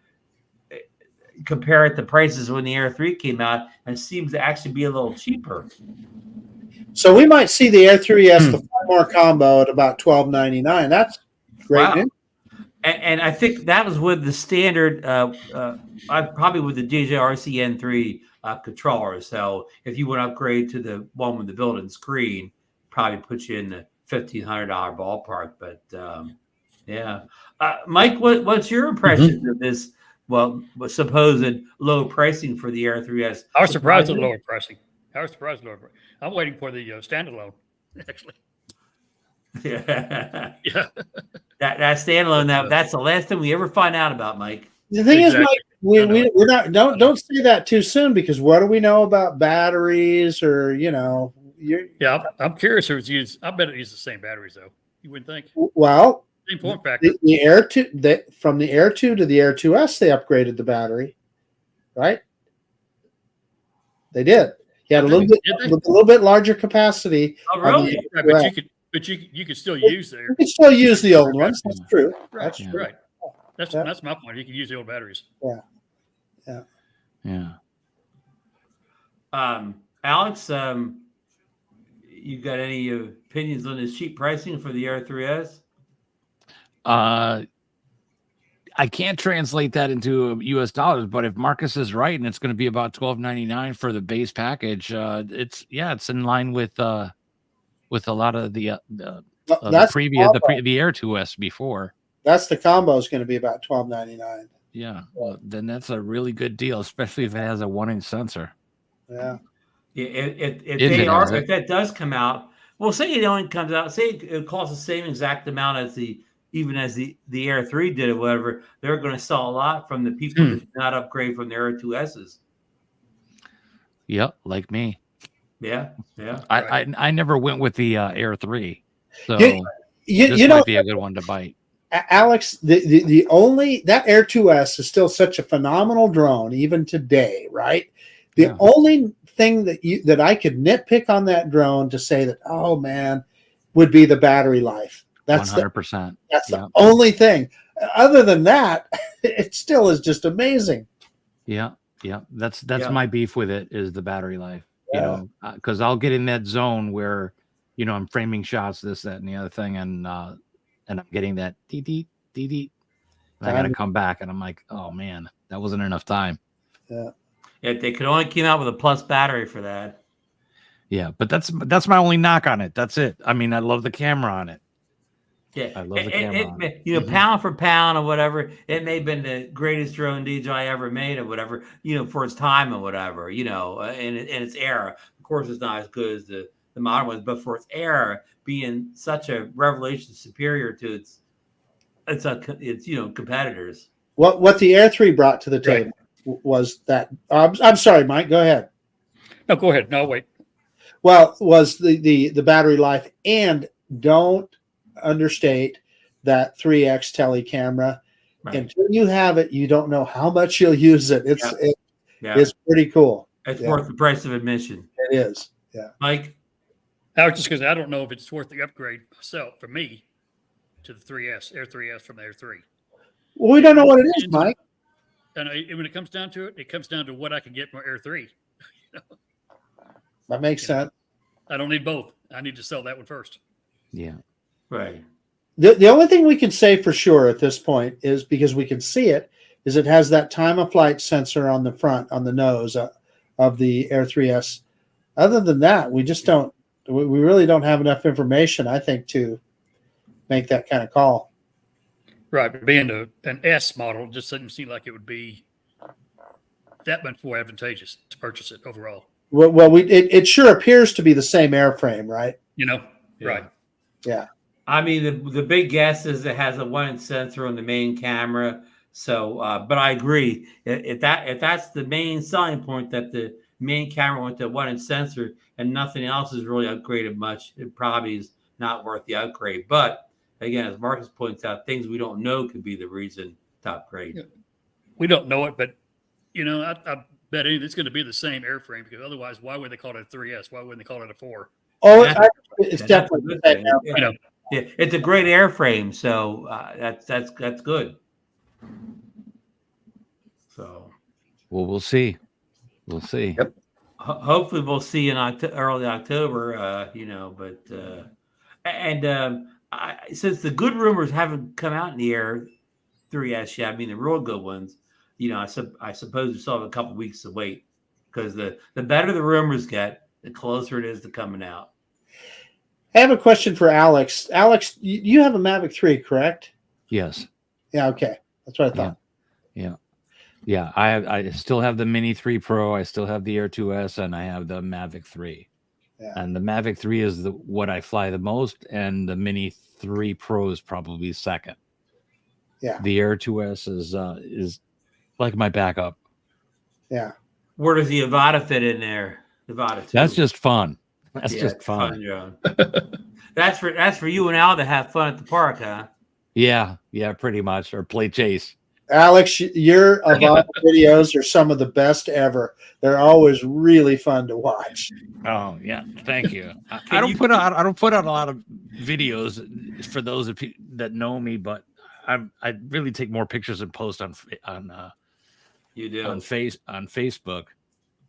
compared the prices when the Air 3 came out, and seems to actually be a little cheaper. So we might see the Air 3S, the 4-more combo, at about $12.99. That's great. Wow. And I think that was with the standard, probably with the DJI RC N3 controller. So if you want to upgrade to the one with the built-in screen, probably put you in the $1,500 ballpark. But yeah, Mike, what's your impression of this? Well, supposed low pricing for the Air 3S. I was surprised at lower pricing. I'm waiting for the standalone, actually. Yeah. Yeah. That standalone, that's the last thing we ever find out about, Mike. The thing is, Mike, we're not don't say that too soon, because what do we know about batteries or Yeah, I'm curious if it's used. I bet it uses the same batteries though. You wouldn't think? Well, same form factor. The Air 2, from the Air 2 to the Air 2S, they upgraded the battery, right? They did. You had a little bit larger capacity. Oh, really? Yeah, but you could still use there. You can still use the old ones. That's true. That's true. Right. That's my point. You can use the old batteries. Yeah. Alex, you got any opinions on this cheap pricing for the Air 3S? I can't translate that into US dollars, but if Marcus is right and it's going to be about $12.99 for the base package, it's in line with a lot of the previous the Air 2S before. That's the combo is going to be about $12.99. Yeah, well, then that's a really good deal, especially if it has a 1-inch sensor. Yeah. If that does come out, well, say it only comes out, say it costs the same exact amount as the Air 3 did or whatever, they're going to sell a lot from the people that did not upgrade from the Air 2Ss. Yep, like me. Yeah. I never went with the Air 3, so this might be a good one to bite. Alex, the only that Air 2S is still such a phenomenal drone even today, right? The only thing that I could nitpick on that drone to say that, oh man, would be the battery life. That's 100%. That's the only thing. Other than that, it still is just amazing. Yeah. That's my beef with it, is the battery life. Because I'll get in that zone where, I'm framing shots, this, that, and the other thing, and I'm getting that dee. I got to come back, and I'm like, oh man, that wasn't enough time. Yeah. They could only come out with a plus battery for that. Yeah, but that's my only knock on it. That's it. I mean, I love the camera on it. Yeah, I love the camera. Pound for pound or whatever, it may have been the greatest drone DJI ever made or whatever, for its time or whatever, in its era. Of course, it's not as good as the modern ones, but for its era, being such a revelation superior to its competitors. What the Air 3 brought to the table was that. I'm sorry, Mike. Go ahead. No, go ahead. No, wait. Well, was the battery life, and don't understate that 3x tele camera. Right. Until you have it, you don't know how much you'll use it. It's pretty cool. It's worth the price of admission. It is. Yeah. Mike? Just because I don't know if it's worth the upgrade myself for me to the 3S, Air 3S from the Air 3. Well, we don't know what it is, Mike. And when it comes down to it, it comes down to what I can get from Air 3. That makes sense. I don't need both. I need to sell that one first. Yeah. Right. The only thing we can say for sure at this point is, because we can see it, is it has that time of flight sensor on the front, on the nose, of the Air 3S. Other than that, we just don't. We really don't have enough information, I think, to make that kind of call. Right, but being an S model just doesn't seem like it would be that much more advantageous to purchase it overall. Well, it sure appears to be the same airframe, right? Yeah. Right. Yeah. I mean, the big guess is it has a 1-inch sensor on the main camera. So, but I agree. If that's the main selling point, that the main camera went to 1-inch sensor and nothing else is really upgraded much, it probably is not worth the upgrade. But again, as Marcus points out, things we don't know could be the reason to upgrade. Yeah. We don't know it, but I bet it's going to be the same airframe, because otherwise, why would they call it a 3S? Why wouldn't they call it a 4? Oh, it's definitely the same airframe. Yeah, it's a great airframe, so that's good. So, well, we'll see. We'll see. Yep. Hopefully, we'll see in early October. Since the good rumors haven't come out in the Air 3S yet, I mean the real good ones, I suppose we still have a couple weeks to wait, because the better the rumors get, the closer it is to coming out. I have a question for Alex. Alex, you have a Mavic 3, correct? Yes. Yeah. Okay, that's what I thought. Yeah. I still have the Mini 3 Pro. I still have the Air 2S, and I have the Mavic 3. Yeah. And the Mavic 3 is what I fly the most, and the Mini 3 Pro is probably second. Yeah. The Air 2S is like my backup. Yeah. Where does the Avata fit in there? The Avata 2. That's just fun. That's just fun. That's for you and Al to have fun at the park, huh? Yeah, pretty much. Or play chase. Alex, your Avata videos are some of the best ever. They're always really fun to watch. Oh yeah, thank you. I don't put out a lot of videos for those that know me, but I really take more pictures and post on Facebook.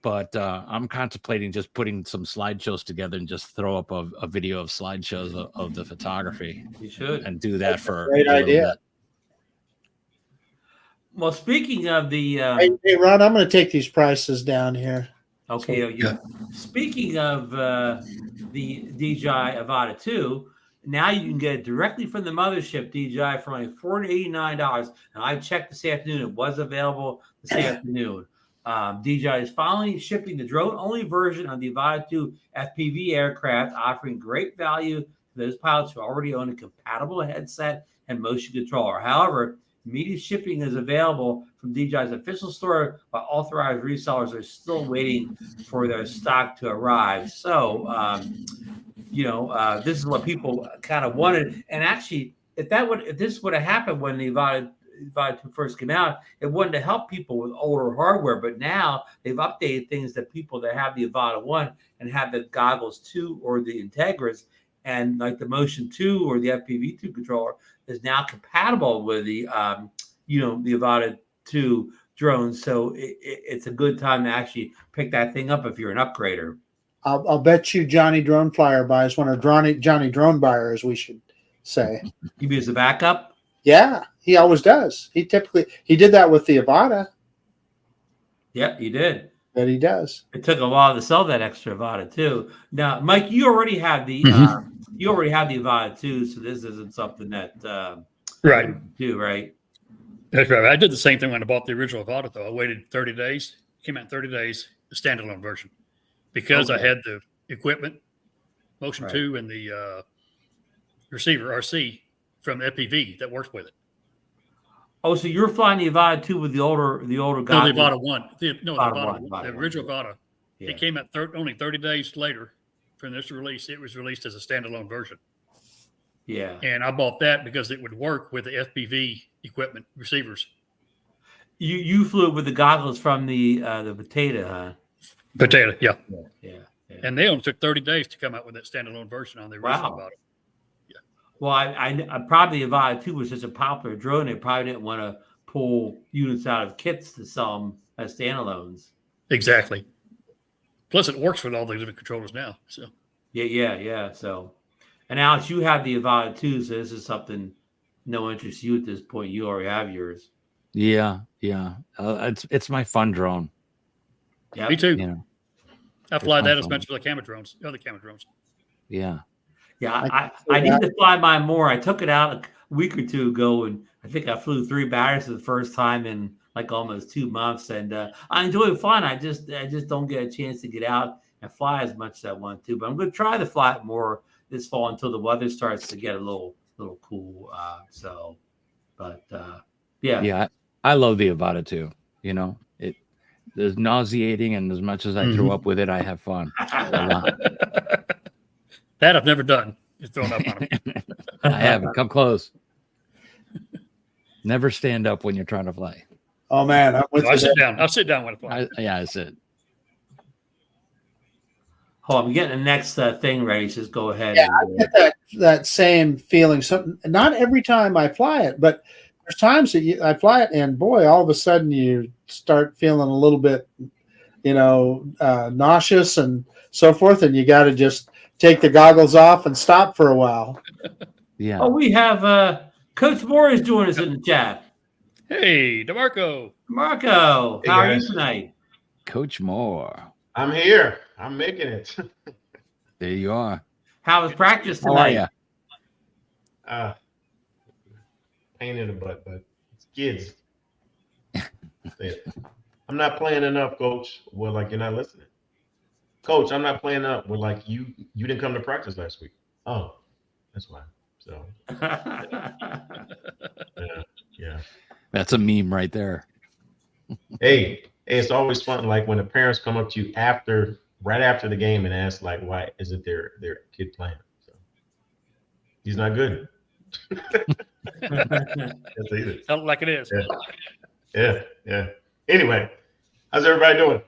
But I'm contemplating just putting some slideshows together and just throw up a video of slideshows of the photography. You should, and do that for a great idea. Bit. Well, speaking of the hey Ron, I'm going to take these prices down here. Okay. Speaking of the DJI Avata 2, now you can get it directly from the mothership DJI for only $489. And I checked this afternoon; it was available this afternoon. DJI is finally shipping the drone-only version of the Avata 2 FPV aircraft, offering great value to those pilots who already own a compatible headset and motion controller. However, immediate shipping is available from DJI's official store, while authorized resellers are still waiting for their stock to arrive. So, this is what people kind of wanted. And actually, if this would have happened when the Avata 2 first came out, it wouldn't have helped people with older hardware. But now they've updated things that people that have the Avata 1 and have the Goggles 2 or the Integras, and like the Motion 2 or the FPV2 controller is now compatible with the the Avata 2 drones. So it's a good time to actually pick that thing up if you're an upgrader. I'll bet you Johnny Drone Flyer buys one, or Johnny Drone Buyer, as we should say. You use the backup? Yeah, he always does. He did that with the Avata. Yep, he did. But he does. It took a while to sell that extra Avata 2. Now, Mike, you already have the Avata 2, so this isn't something that right. You do, right? That's right. I did the same thing when I bought the original Avata, though. I waited 30 days. It came out in 30 days, the standalone version, because I had the equipment, Motion 2, and the receiver RC from the FPV that works with it. Oh, so you're flying the Avata 2 with the older guy? No, the Avata 1. The original Avata. Avata. Yeah. It came out only 30 days later from this release. It was released as a standalone version. Yeah. And I bought that because it would work with the FPV equipment receivers. You flew it with the goggles from the Potato, huh? Potato, yeah. Yeah. And they only took 30 days to come out with that standalone version on the original Avata. Yeah. Well, I probably Avata 2 was such a popular drone, they probably didn't want to pull units out of kits to sell them as standalones. Exactly. Plus, it works with all the different controllers now. So. Yeah. So, and Alex, you have the Avata 2, so this is something no interest you at this point. You already have yours. Yeah. It's my fun drone. Yeah, Me too. You know, I fly my that as phone. much as the camera drones, other camera drones. yeah. yeah. I need to fly mine more. I took it out a week or two ago, and I think I flew 3 batteries for the first time in like almost 2 months, and I enjoy flying. I just don't get a chance to get out and fly as much as I want to. But I'm going to try to fly it more this fall until the weather starts to get a little cool. Yeah. Yeah, I love the Avata too. You know, there's nauseating, and as much as I throw up with it, I have fun. A lot. That I've never done. Is thrown up on them. I haven't. Come close. Never stand up when you're trying to fly. Oh man, I'm with No, I you sit there. down. I'll sit down when I fly. Yeah, that's it. Hold on, I'm getting the next thing ready. Just go ahead. Yeah, and, I get that same feeling. So not every time I fly it, but there's times that I fly it, and boy, all of a sudden you start feeling a little bit, nauseous and so forth, and you got to just take the goggles off and stop for a while. Yeah. Oh, we have Coach Moore is joining us in the chat. Hey, DeMarco. Marco, Hey, how are you guys. tonight? Coach Moore. I'm here. I'm making it. There you are. How was practice How are tonight? you? Pain in the butt, but it's kids. I'm not playing enough, Coach. Well, like you're not listening. Coach, I'm not playing enough. Well, like you didn't come to practice last week. Oh, that's why. So yeah. That's a meme right there. Hey, it's always fun. Like when the parents come up to you right after the game and ask, like, why isn't their kid playing? So he's not good. That's easy. Tell it like it is. Yeah. Anyway, how's everybody doing?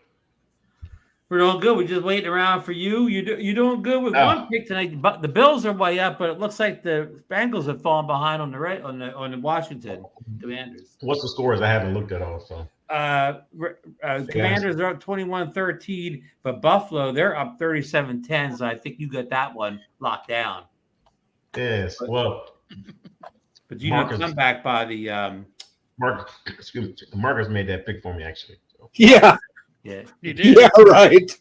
We're doing good. We're just waiting around for you. You're doing good with one pick tonight. But the Bills are way up, but it looks like the Bengals have fallen behind on the Washington Commanders. What's the scores? I haven't looked at all. So Commanders are up 21-13, but Buffalo, they're up 37-10. So I think you got that one locked down. yes. Well, But you didn't come back by the Marcus made that pick for me actually. So. Yeah, yeah. You did. yeah, right.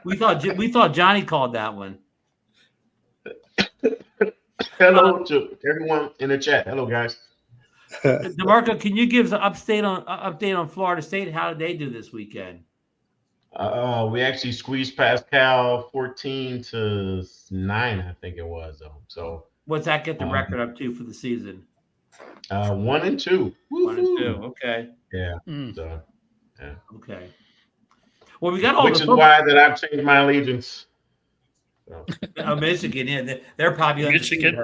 We thought Johnny called that one. Hello to everyone in the chat. Hello, guys. DeMarco, can you give us an update on Florida State? How did they do this weekend? We actually squeezed past Cal 14-9, I think it was. So What's that get the record up to for the season? 1-2. 1-2. Okay. Yeah. Mm. So, yeah. Okay. Well, we got all Which is why that I've changed my allegiance. So. Michigan. Yeah, they're probably Michigan.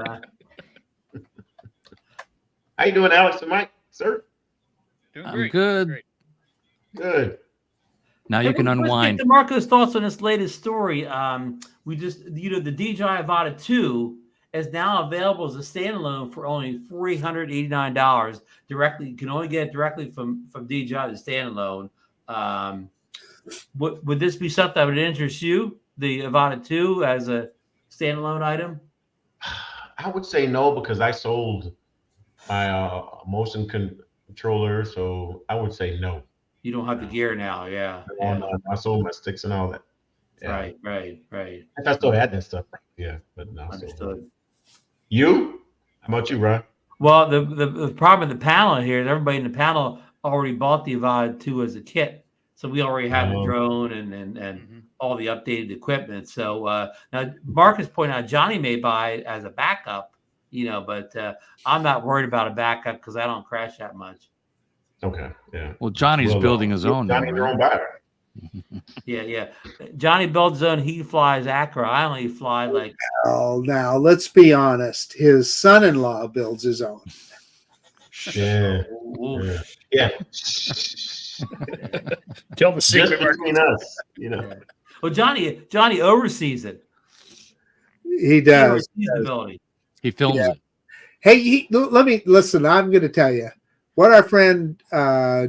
How you doing, Alex and Mike, sir? Doing I'm great. good. Great. Good. Now you can unwind. Let's get DeMarco's thoughts on this latest story. We just, the DJI Avata 2 is now available as a standalone for only $389. Directly, you can only get it directly from DJI, the standalone. Would this be something that would interest you, the Avata 2 as a standalone item? I would say no because I sold my motion controller, so I would say no. You don't have the gear now, yeah. I sold my sticks and all that. Yeah. Right. If I still had that stuff, yeah, but no. Understood. You? How about you, Ron? Well, the problem with the panel here is everybody in the panel already bought the Avata 2 as a kit. So we already had the drone and all the updated equipment. So now Marcus pointed out Johnny may buy it as a backup, but I'm not worried about a backup because I don't crash that much. Okay, yeah. Well, Johnny's building his own. Johnny, your own buyer. Yeah. Johnny builds his own. He flies Acura. I only fly like. Oh, now let's be honest. His son-in-law builds his own. Yeah. Yeah. Tell the secret. Just between us, Well, Johnny oversees it. He does. He oversees the ability. He films it. Hey, let me listen. I'm going to tell you what our friend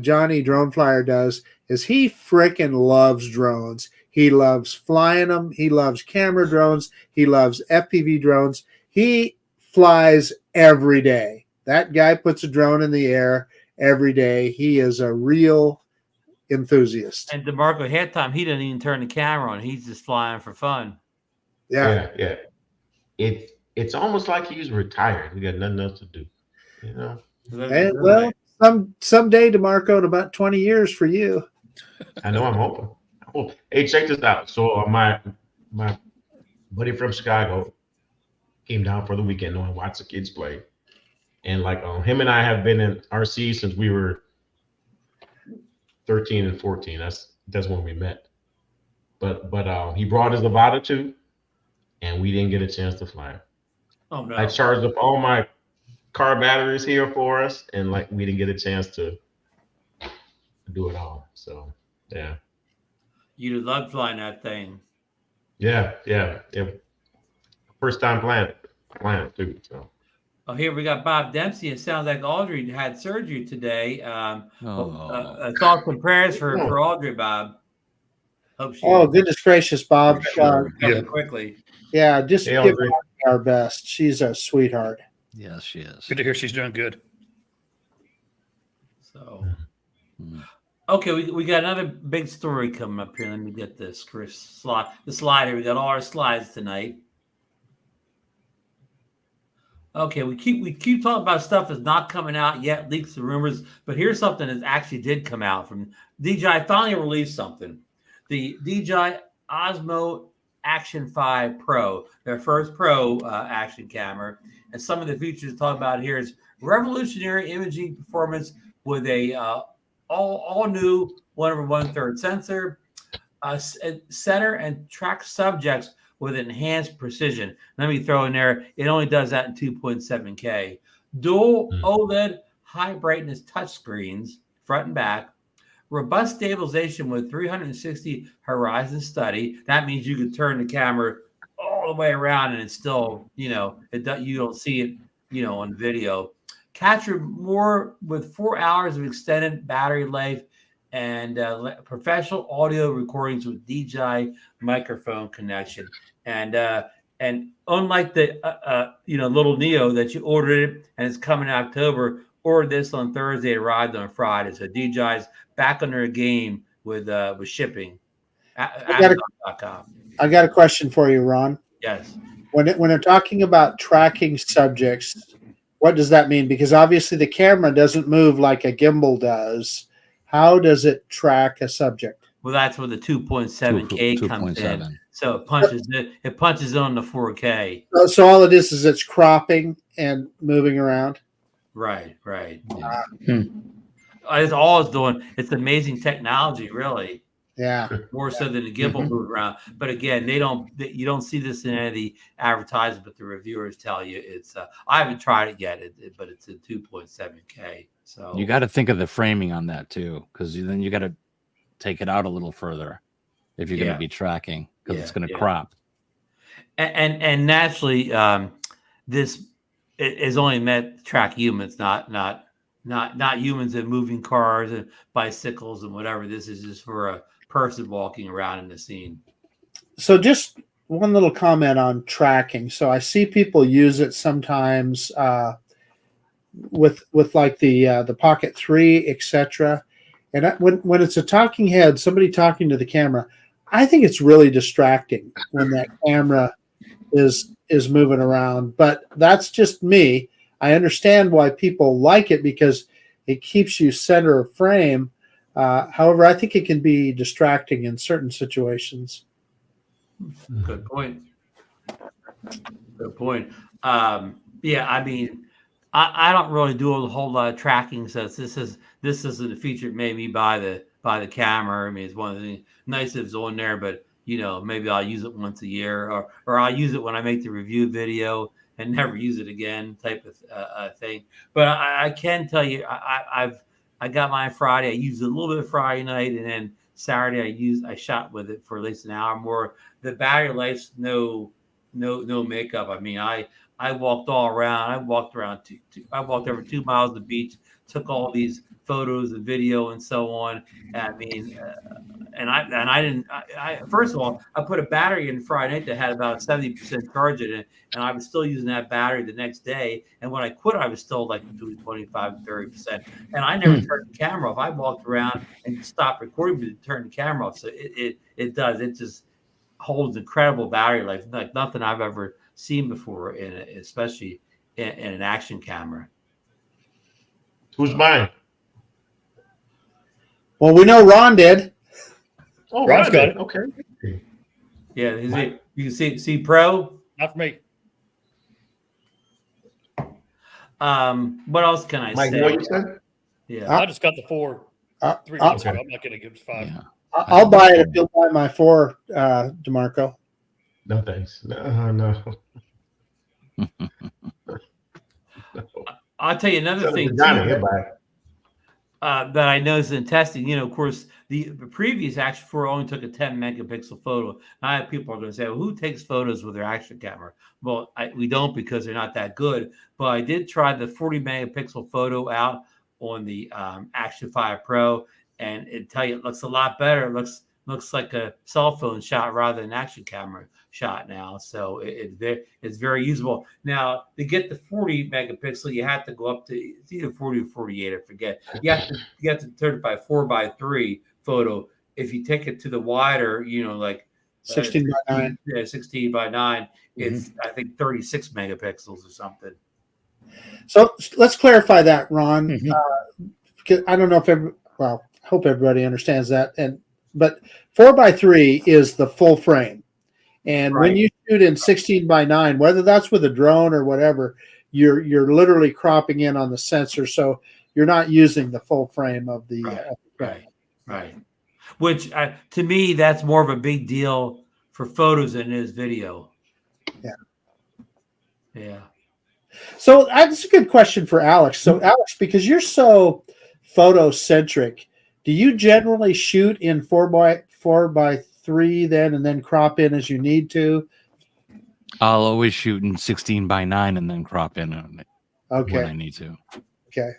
Johnny Drone Flyer does is he frickin' loves drones. He loves flying them. He loves camera drones. He loves FPV drones. He flies every day. That guy puts a drone in the air every day. He is a real enthusiast. And DeMarco, halftime, he didn't even turn the camera on. He's just flying for fun. Yeah. It's almost like he's retired. He got nothing else to do. You know. And, well, someday, DeMarco, in about 20 years for you. I know. I'm hoping. Hey, check this out. So my buddy from Chicago came down for the weekend and watched the kids play, and like him and I have been in RC since we were 13 and 14. That's when we met. But he brought his Avata too, and we didn't get a chance to fly. Oh no! I charged up all my car batteries here for us, and like we didn't get a chance to do it all. So yeah. You'd love flying that thing. Yeah. First time flying it too. So. Oh, here we got Bob Dempsey. It sounds like Audrey had surgery today. Thoughts and prayers for Audrey, Bob. Hope she. Oh, goodness gracious, Bob! Sure. Quickly. Yeah, just Hey, give Audrey. her our best. She's a sweetheart. Yes, she is. Good to hear she's doing good. So, okay, we got another big story coming up here. Let me get this, Chris. The slide here. We got all our slides tonight. Okay, we keep talking about stuff that's not coming out yet, leaks and rumors. But here's something that actually did come out from DJI. Finally released something. The DJI Osmo Action 5 Pro, their first Pro action camera, and some of the features to talk about here is revolutionary imaging performance with a all new 1/1/3 sensor, center and track subjects with enhanced precision. Let me throw in there, it only does that in 2.7K. Dual OLED high brightness touchscreens, front and back. Robust stabilization with 360 horizon study. That means you can turn the camera all the way around and it's still, you don't see it, on video. Capture more with 4 hours of extended battery life and professional audio recordings with DJI microphone connection. And unlike the little Neo that you ordered it and it's coming in October, ordered this on Thursday, arrived on Friday. So DJI's back on their game with shipping. Amazon.com. I got a question for you, Ron. Yes. When they're talking about tracking subjects, what does that mean? Because obviously the camera doesn't move like a gimbal does. How does it track a subject? Well, that's where the 2.7K comes 2.7. in. So it punches on the 4K. So all it is it's cropping and moving around. Right. It's all it's doing. It's amazing technology, really. Yeah. More so than the gimbal move around. But again, you don't see this in any of the advertisements, but the reviewers tell you it's. I haven't tried it yet, but it's a 2.7K. So you got to think of the framing on that too, because then you got to take it out a little further if you're going to be tracking, because it's going to crop. And naturally, this is only meant to track humans, not humans in moving cars and bicycles and whatever. This is just for a person walking around in the scene. So just one little comment on tracking. So I see people use it sometimes with like the Pocket 3, etc. And when it's a talking head, somebody talking to the camera, I think it's really distracting when that camera is moving around. But that's just me. I understand why people like it because it keeps you center of frame. However, I think it can be distracting in certain situations. Good point. Yeah, I mean, I don't really do a whole lot of tracking, so this is a feature made me buy the camera. I mean, it's one of the nice if it's on there, but maybe I'll use it once a year, or I'll use it when I make the review video and never use it again, type of thing. But I can tell you, I got mine Friday. I used it a little bit Friday night, and then Saturday I shot with it for at least an hour more. The battery life's no makeup. I mean, I walked all around. I walked around I walked over 2 miles of the beach, took all these photos and video and so on. I mean, and I didn't. First of all, I put a battery in Friday night that had about a 70% charge in it, and I was still using that battery the next day. And when I quit, I was still like between 25 and 30%. And I never turned the camera off. I walked around and stopped recording to turn the camera off. So it does. It just holds incredible battery life, like nothing I've ever seen before, especially in an action camera. Who's mine? Well, we know Ron did. Oh, Ron's Ron got did. it. Okay. Yeah, you can see Pro. Not for me. What else can I Mike, say? what you said? Yeah, I just got the 4 3 months ago. I'm not going to give it 5. Yeah. I'll buy it if you'll buy my 4, DeMarco. No, thanks. No. I'll tell you another thing Johnny, too, that I noticed in testing. Of course, the previous Action 4 only took a 10 megapixel photo. Now people are going to say, well, who takes photos with their action camera? Well, we don't, because they're not that good. But I did try the 40 megapixel photo out on the Action 5 Pro, and it tell you it looks a lot better. It looks like a cell phone shot rather than an action camera shot now. So it's very usable. Now, to get the 40 megapixel, you have to go up to, it's either 40 or 48, I forget. You have to turn it by 4:3 photo. If you take it to the wider, like 16 by 9. Yeah, 16 by 9. It's I think 36 megapixels or something. So let's clarify that, Ron. Because I don't know if I hope everybody understands that. But 4:3 is the full frame. And when you shoot in 16 by 9, whether that's with a drone or whatever, you're literally cropping in on the sensor, so you're not using the full frame of the Right. Which to me, that's more of a big deal for photos than it is video. Yeah. So that's a good question for Alex. So Alex, because you're so photocentric, do you generally shoot in 4:3 then crop in as you need to? I'll always shoot in 16 by 9 and then crop in on it when I need to. Okay.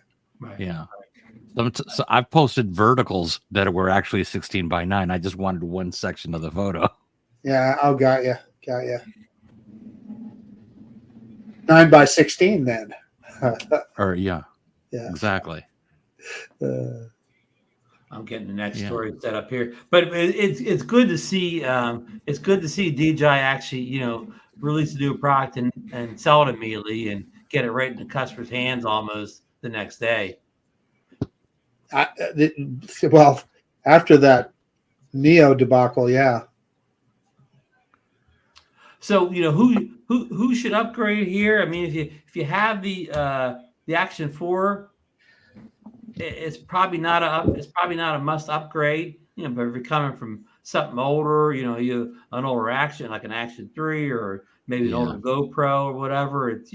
Yeah. So I've posted verticals that were actually 16 by 9. I just wanted one section of the photo. Yeah. Oh, got you. 9 by 16 then. Or exactly. I'm getting the next story set up here, but it's good to see. It's good to see DJI actually, release a new product and sell it immediately and get it right in the customer's hands almost the next day. Well, after that Neo debacle, yeah. So who should upgrade here? I mean, if you have the Action 4, it's probably not a must upgrade. But if you're coming from something older, you an older Action like an Action 3 or maybe an older GoPro or whatever, it's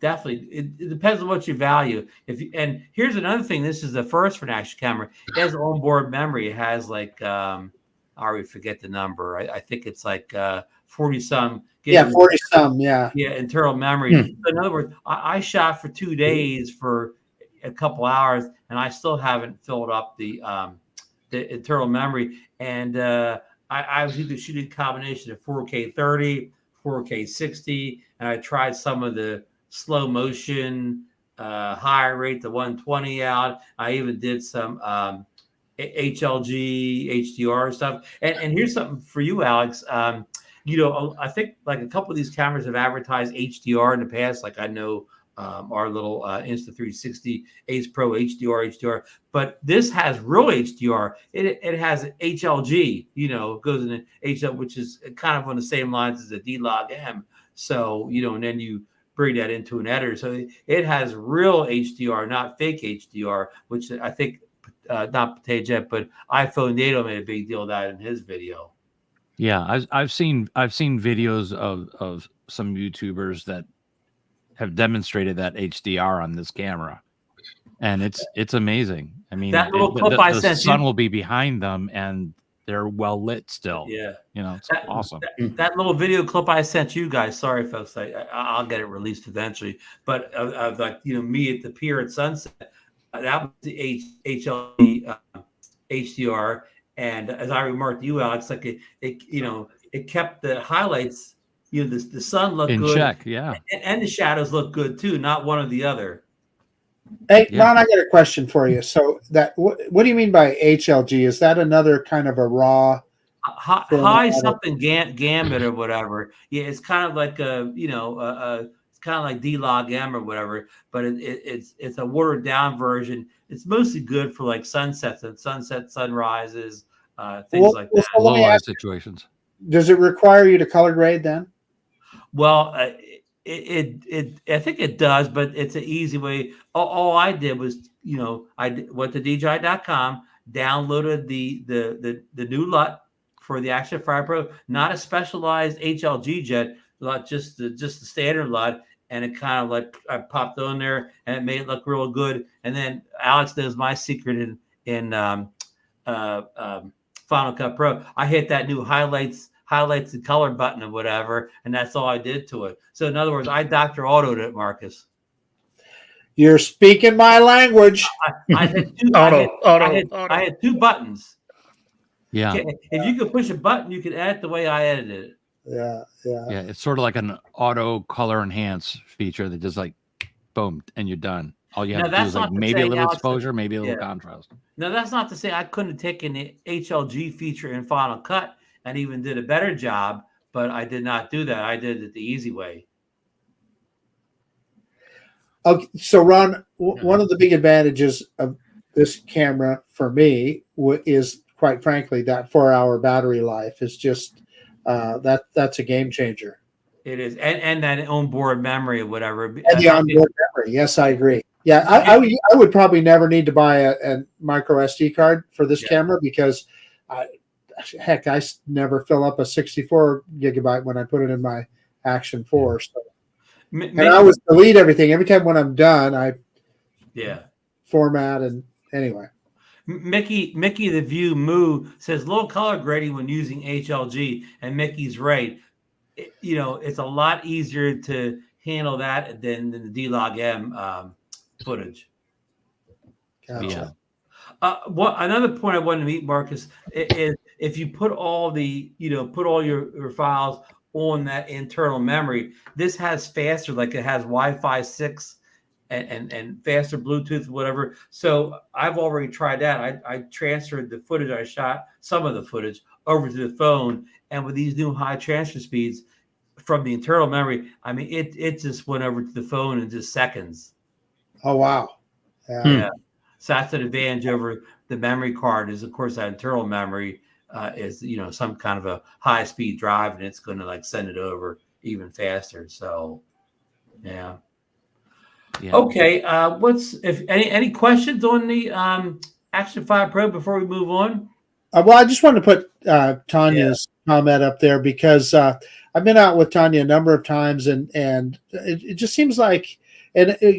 definitely it depends on what you value. And here's another thing. This is the first for an action camera. It has onboard memory. It has like I already forget the number. I think it's like 40 some. Yeah, 40 some. Yeah. Yeah, internal memory. So in other words, I shot for 2 days for a couple hours, and I still haven't filled up the internal memory. And I was either shooting a combination of 4K 30, 4K 60, and I tried some of the slow motion, higher rate, the 120 out. I even did some HLG, HDR stuff. And here's something for you, Alex. I think like a couple of these cameras have advertised HDR in the past. Like I know our little Insta360 Ace Pro HDR, but this has real HDR. It has HLG, goes in HL, which is kind of on the same lines as a D-Log-M. So, and then you bring that into an editor. So it has real HDR, not fake HDR, which I think not Potato but iPhone NATO made a big deal of that in his video. Yeah, I've seen videos of some YouTubers that have demonstrated that HDR on this camera, and it's amazing. I mean, that little clip I sent the sun will be behind them, and they're well lit still. Yeah. You know, it's That, awesome. that little video clip I sent you guys. Sorry, folks. I'll get it released eventually. But of like, you know, me at the pier at sunset. That was the HLD HDR. And as I remarked to you, Alex, like it you know, it kept the highlights. You know, the sun looked In good, check, yeah. and the shadows look good too. Not one or the other. Hey, Yeah. Ron, I got a question for you. So that what do you mean by HLG? Is that another kind of a raw High something gamut or whatever? Yeah, it's kind of like it's kind of like D-Log M or whatever, but it's a watered down version. It's mostly good for like sunsets and sunrises, things like that. So let me Low light ask, situations. does it require you to color grade then? Well, I think it does, but it's an easy way. All I did was, I went to DJI.com, downloaded the new LUT for the Action 5 Pro, not a specialized HLG jet LUT, just the standard LUT, and it kind of like I popped on there and it made it look real good. And then Alex knows my secret in Final Cut Pro. I hit that new highlights and color button or whatever, and that's all I did to it. So in other words, I Dr. Auto'd it, Marcus. You're speaking my language. I had two, I had two buttons. Yeah. Okay, if you could push a button, you could edit the way I edited it. Yeah. Yeah. It's sort of like an auto color enhance feature that just like boom, and you're done. All you have to do is like maybe a little exposure, maybe a little contrast. Now that's not to say I couldn't have taken the HLG feature in Final Cut and even did a better job, but I did not do that. I did it the easy way. Okay, so Ron, one of the big advantages of this camera for me is, quite frankly, that 4-hour battery life is just that's a game changer. It is, and that onboard memory or whatever. And the onboard memory, yes, I agree. Yeah, I would probably never need to buy a micro SD card for this camera because, heck, I never fill up a 64 gigabyte when I put it in my Action 4. So. And I always delete everything. Every time when I'm done, I format and anyway. Mickey the View Moo says low color grading when using HLG, and Mickey's right. It's a lot easier to handle that than the D-Log M footage. Gotcha. Yeah. Another point I wanted to make, Marcus, is if you put all your files on that internal memory, this has faster, like it has Wi-Fi 6 and faster Bluetooth, whatever. So I've already tried that. I transferred the footage I shot, some of the footage, over to the phone, and with these new high transfer speeds from the internal memory, I mean, it just went over to the phone in just seconds. Oh wow! Yeah. So that's an advantage over the memory card. Is of course that internal memory is some kind of a high speed drive, and it's going to like send it over even faster. So yeah. Okay, what's if any questions on the Action 5 Pro before we move on? Well, I just wanted to put Tanya's comment up there because I've been out with Tanya a number of times, and it just seems like,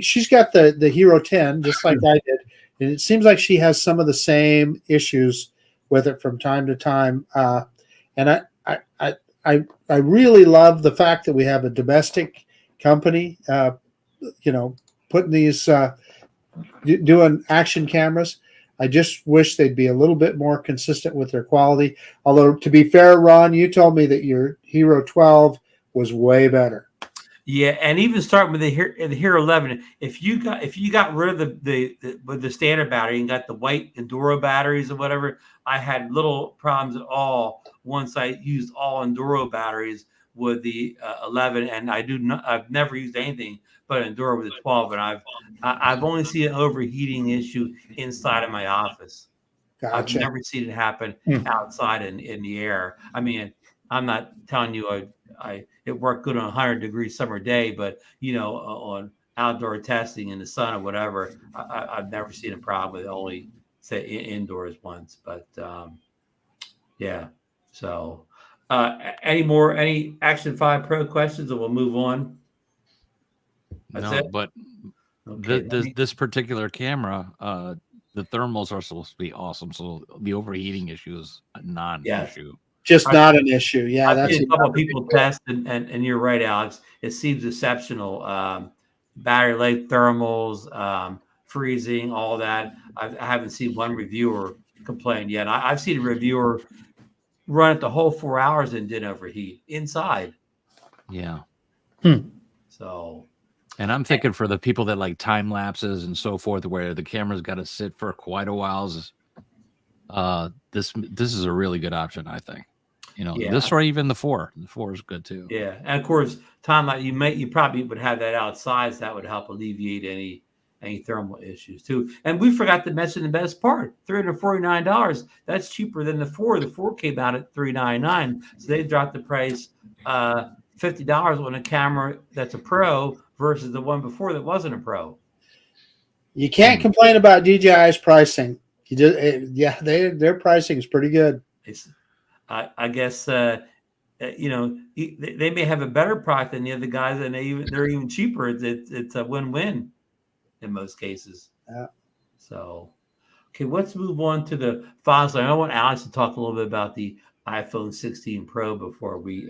she's got the Hero 10 just like I did, and it seems like she has some of the same issues with it from time to time. And I really love the fact that we have a domestic company, putting these doing action cameras. I just wish they'd be a little bit more consistent with their quality. Although, to be fair, Ron, you told me that your Hero 12 was way better. Yeah, and even starting with the Hero 11, if you got rid of the standard battery and got the white Enduro batteries or whatever, I had little problems at all once I used all Enduro batteries with the 11, and I've never used anything but Enduro with the 12, and I've only seen an overheating issue inside of my office. Gotcha. I've never seen it happen outside in the air. I mean, I'm not telling you it worked good on a 100-degree summer day, but on outdoor testing in the sun or whatever, I've never seen a problem with it, only say indoors once. But yeah. So any Action 5 Pro questions, or we'll move on? That's it? But Okay, this particular camera the thermals are supposed to be awesome, so the overheating issue is a non-issue. Just not an issue. Yeah, I've that's seen a couple of people test, and you're right, Alex. It seems exceptional. Battery life, thermals, freezing, all that. I haven't seen one reviewer complain yet. I've seen a reviewer run it the whole 4 hours and didn't overheat inside. Yeah. So, and I'm thinking for the people that like time lapses and so forth, where the camera's got to sit for quite a while, this is a really good option, I think. You know, this or even the 4. The 4 is good too. Yeah, and of course, time that you probably would have that outside, so that would help alleviate any thermal issues too. And we forgot to mention the best part: $349. That's cheaper than the 4. The 4 came out at $399, so they dropped the price $50 on a camera that's a pro versus the one before that wasn't a pro. You can't complain about DJI's pricing. You just, their pricing is pretty good. I guess you know, they may have a better product than the other guys, and they're even cheaper. It's a win-win in most cases. Yeah. So, okay, let's move on to the files. I want Alex to talk a little bit about the iPhone 16 Pro before we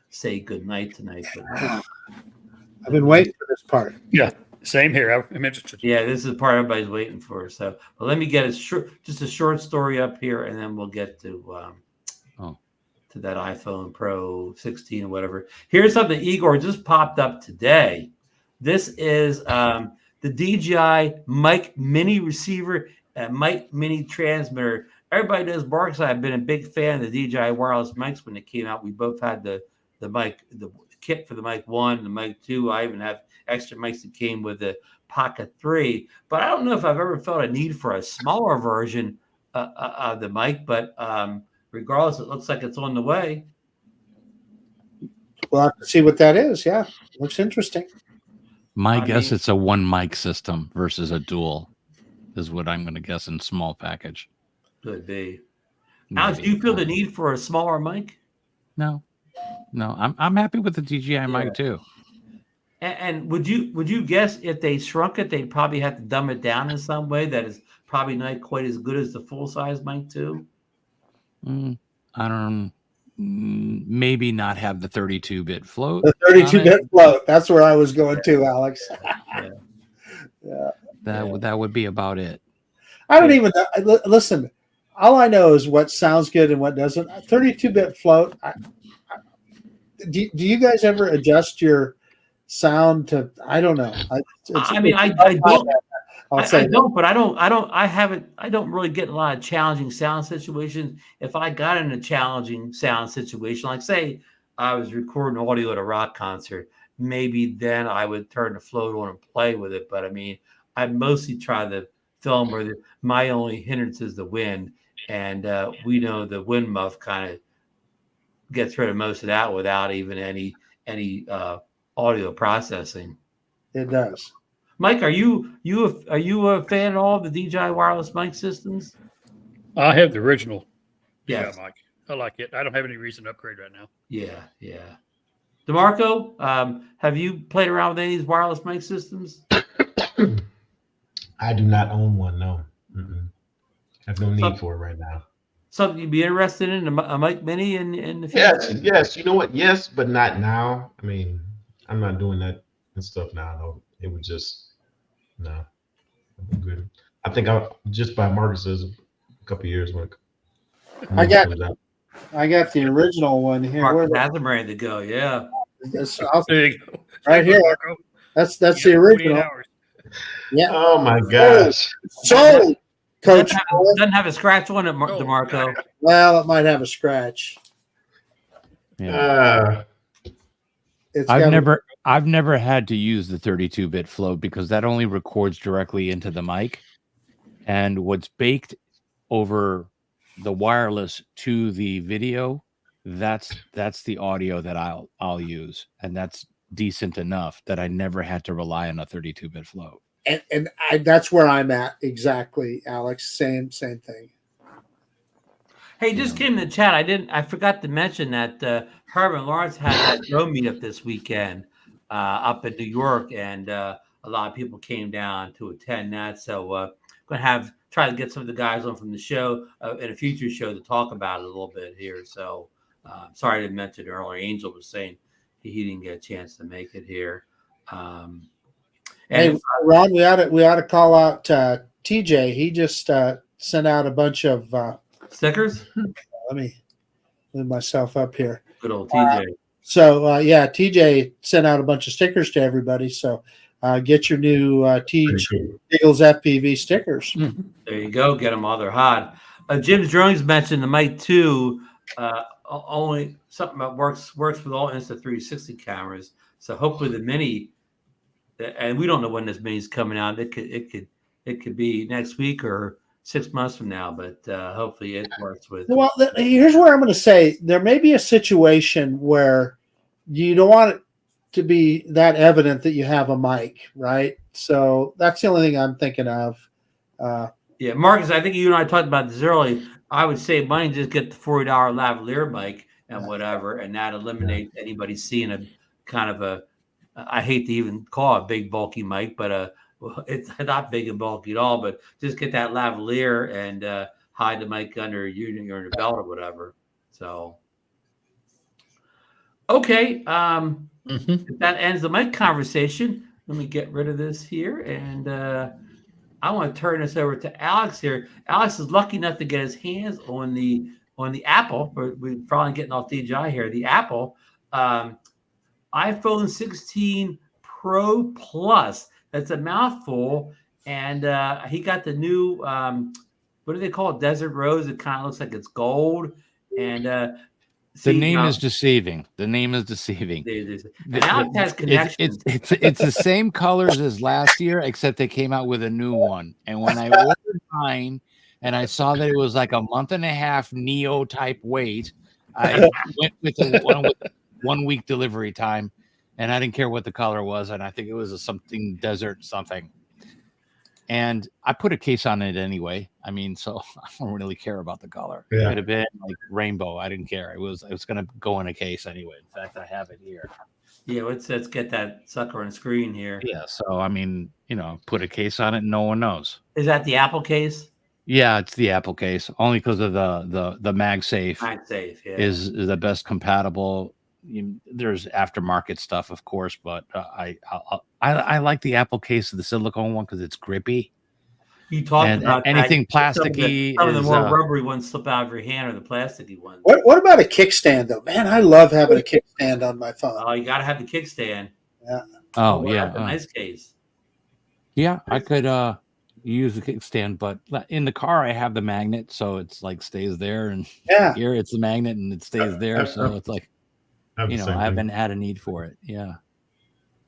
say good night tonight. But I've been waiting for this part. Yeah, same here. I'm interested. yeah, this is the part everybody's waiting for. So, but let me get just a short story up here, and then we'll get to that iPhone Pro 16 or whatever. Here's something Igor just popped up today. This is the DJI Mic Mini receiver and Mic Mini transmitter. Everybody knows Marcus. I've been a big fan of the DJI wireless mics when it came out. We both had the mic, the kit for the Mic 1, the Mic 2. I even have extra mics that came with the Pocket 3. But I don't know if I've ever felt a need for a smaller version of the mic, but regardless, it looks like it's on the way. We'll have to see what that is. Yeah, looks interesting. My guess it's a one mic system versus a dual, is what I'm going to guess in small package. Could be. Alex, do you feel the need for a smaller mic? No, I'm happy with the DJI mic too. And would you guess if they shrunk it, they'd probably have to dumb it down in some way that is probably not quite as good as the full size mic too? I don't. Maybe not have the 32-bit float. The 32-bit float. That's where I was going to, Alex. Yeah. That would be about it. I don't even know. Listen, all I know is what sounds good and what doesn't. 32-bit float. Do you guys ever adjust your sound to? I don't know. I don't. I don't, but I don't really get a lot of challenging sound situations. If I got in a challenging sound situation, like say I was recording audio at a rock concert, maybe then I would turn the float on and play with it. But I mean, I mostly try to film where my only hindrance is the wind. And we know the wind muff kind of gets rid of most of that without even any audio processing. It does. Mike, are you a fan at all of the DJI wireless mic systems? I have the original. Yeah, Mike. I like it. I don't have any reason to upgrade right now. Yeah. DeMarco, have you played around with any of these wireless mic systems? I do not own one. No, I have no need for it right now. Something you'd be interested in, a Mic Mini in the future? Yes. You know what? Yes, but not now. I mean, I'm not doing that and stuff now. No, it would just no. I'm good. I think I'll just buy Marcus's a couple years when I got the original one here. Marcus has them ready to go. Yeah, right here. That's the original. Yeah. Oh my gosh. So, Coach doesn't have a scratch on it, DeMarco. Well, it might have a scratch. Yeah. I've never had to use the 32-bit float because that only records directly into the mic, and what's baked over the wireless to the video, that's the audio that I'll use, and that's decent enough that I never had to rely on a 32-bit float. And that's where I'm at exactly, Alex. Same thing. Hey, just came in the chat. I forgot to mention that Herman Lawrence had that drone meetup this weekend up in New York, and a lot of people came down to attend that. So going going to try to get some of the guys on from the show in a future show to talk about it a little bit here. So sorry I didn't mention earlier. Angel was saying he didn't get a chance to make it here. And hey, Ron, we ought to call out TJ. He just sent out a bunch of stickers. Let me move myself up here. Good old TJ. So yeah, TJ sent out a bunch of stickers to everybody. So get your new Eagles FPV stickers. There you go. Get them while they're hot. Jim's Drones mentioned the Mic 2. Only something that works with all Insta360 cameras. So hopefully the Mini, and we don't know when this Mini's coming out. It could be next week or 6 months from now, but hopefully it works with. Well, here's where I'm going to say there may be a situation where you don't want it to be that evident that you have a mic, right? So that's the only thing I'm thinking of. Yeah, Marcus, I think you and I talked about this earlier. I would save money, just get the $40 lavalier mic and whatever, and that eliminates anybody seeing a kind of a, I hate to even call it a big bulky mic, but it's not big and bulky at all, but just get that lavalier and hide the mic under your belt or whatever. So, okay. If that ends the mic conversation, let me get rid of this here. And I want to turn this over to Alex here. Alex is lucky enough to get his hands on the Apple. We're probably getting off DJI here. The Apple iPhone 16 Pro Plus. That's a mouthful. And he got the new, what do they call it? Desert Rose. It kind of looks like it's gold. And the name is deceiving. The name is deceiving. Alex has connections. It's the same colors as last year, except they came out with a new one. And when I ordered mine and I saw that it was like a month and a half Neo type wait, I went with the 1 week delivery time, and I didn't care what the color was. And I think it was a something desert something. And I put a case on it anyway. I mean, so I don't really care about the color. Yeah. It could have been like rainbow. I didn't care. It was going to go in a case anyway. In fact, I have it here. Yeah, let's get that sucker on screen here. Yeah, so I mean, put a case on it and no one knows. Is that the Apple case? Yeah, it's the Apple case. Only because of the MagSafe. MagSafe, yeah. is the best compatible. There's aftermarket stuff, of course, but I like the Apple case of the silicone one because it's grippy. You talked about anything that. plasticky. Some of the more rubbery ones slip out of your hand, or the plasticky ones. What about a kickstand though? Man, I love having a kickstand on my phone. Oh, you got to have the kickstand. Yeah. Oh yeah. That's a nice case. Yeah, I could use the kickstand, but in the car I have the magnet, so it's like stays there, and here it's the magnet and it stays there, so it's like. I haven't had a need for it. Yeah.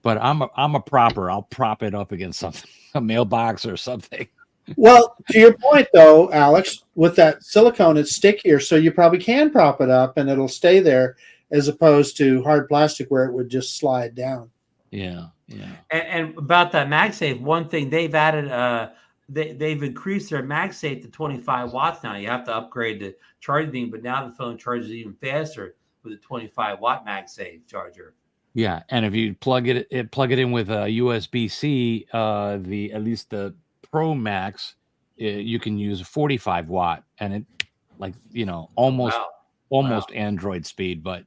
But I'm a propper. I'll prop it up against something, a mailbox or something. Well, to your point though, Alex, with that silicone, it's stickier, so you probably can prop it up and it'll stay there as opposed to hard plastic where it would just slide down. Yeah. Yeah. And about that MagSafe, one thing they've added, they've increased their MagSafe to 25 watts now. You have to upgrade the charging thing, but now the phone charges even faster with a 25-watt MagSafe charger. Yeah, and if you plug it in with a USB-C, at least the Pro Max, you can use a 45-watt, and it almost Android speed, but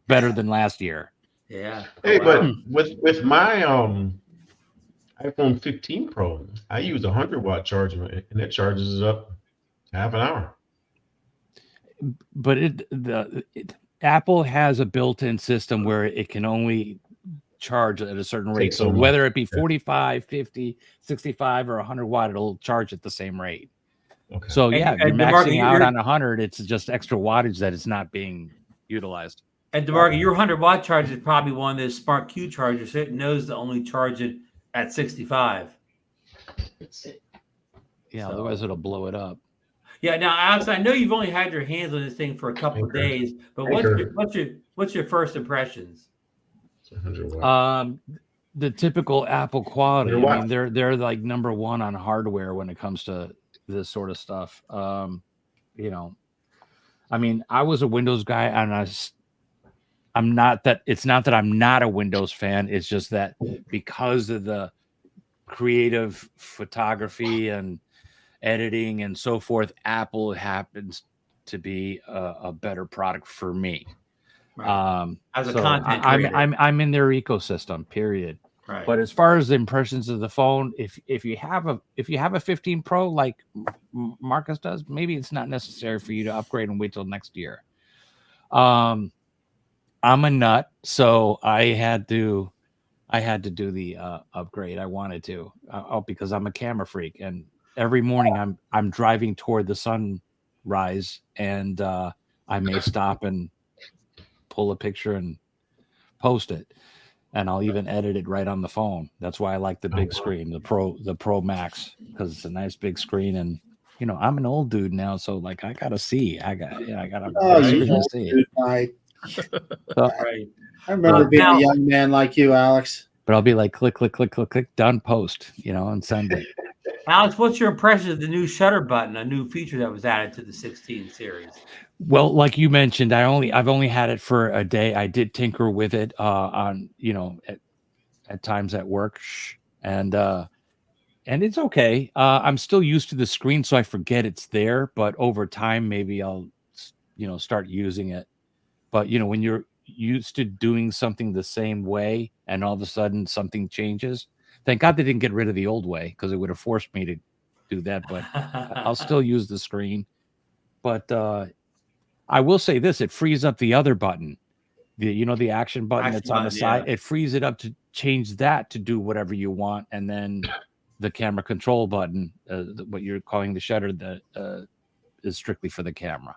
better than last year. Yeah. Hey, but with my iPhone 15 Pro, I use a 100-watt charger, and it charges up half an hour. But Apple has a built-in system where it can only charge at a certain rate. So whether it be 45, 50, 65, or 100 watt, it'll charge at the same rate. Okay. So if you're maxing out on 100, it's just extra wattage that is not being utilized. And DeMarco, your 100-watt charger is probably one of those Smart Q chargers. So it knows to only charge it at 65. Yeah, otherwise it'll blow it up. Yeah. Now, Alex, I know you've only had your hands on this thing for a couple of days, but what's your first impressions? The typical Apple quality. I mean, they're like number one on hardware when it comes to this sort of stuff. I mean, I was a Windows guy, and it's not that I'm not a Windows fan. It's just that because of the creative photography and editing and so forth, Apple happens to be a better product for me. Right. As a So content creator. I'm in their ecosystem, period. Right. But as far as the impressions of the phone, if you have a 15 Pro like Marcus does, maybe it's not necessary for you to upgrade and wait till next year. I'm a nut, so I had to do the upgrade. I wanted to, because I'm a camera freak, and every morning I'm driving toward the sunrise, and I may stop and pull a picture and post it, and I'll even edit it right on the phone. That's why I like the big screen, the Pro Max, because it's a nice big screen. And I'm an old dude now, so like I gotta see. I gotta see. Dude, Mike. Right. I remember being a young man like you, Alex. But I'll be like, click, click, click, click, click, done, post, and send it. Alex, what's your impression of the new shutter button, a new feature that was added to the 16 series? Well, like you mentioned, I've only had it for a day. I did tinker with it on at times at work, and it's okay. I'm still used to the screen, so I forget it's there. But over time, maybe I'll start using it. But when you're used to doing something the same way, and all of a sudden something changes, thank God they didn't get rid of the old way, because it would have forced me to do that. But I'll still use the screen. But I will say this: it frees up the other button, the action button that's on the side. It frees it up to change that to do whatever you want, and then the camera control button, what you're calling the shutter, that is strictly for the camera.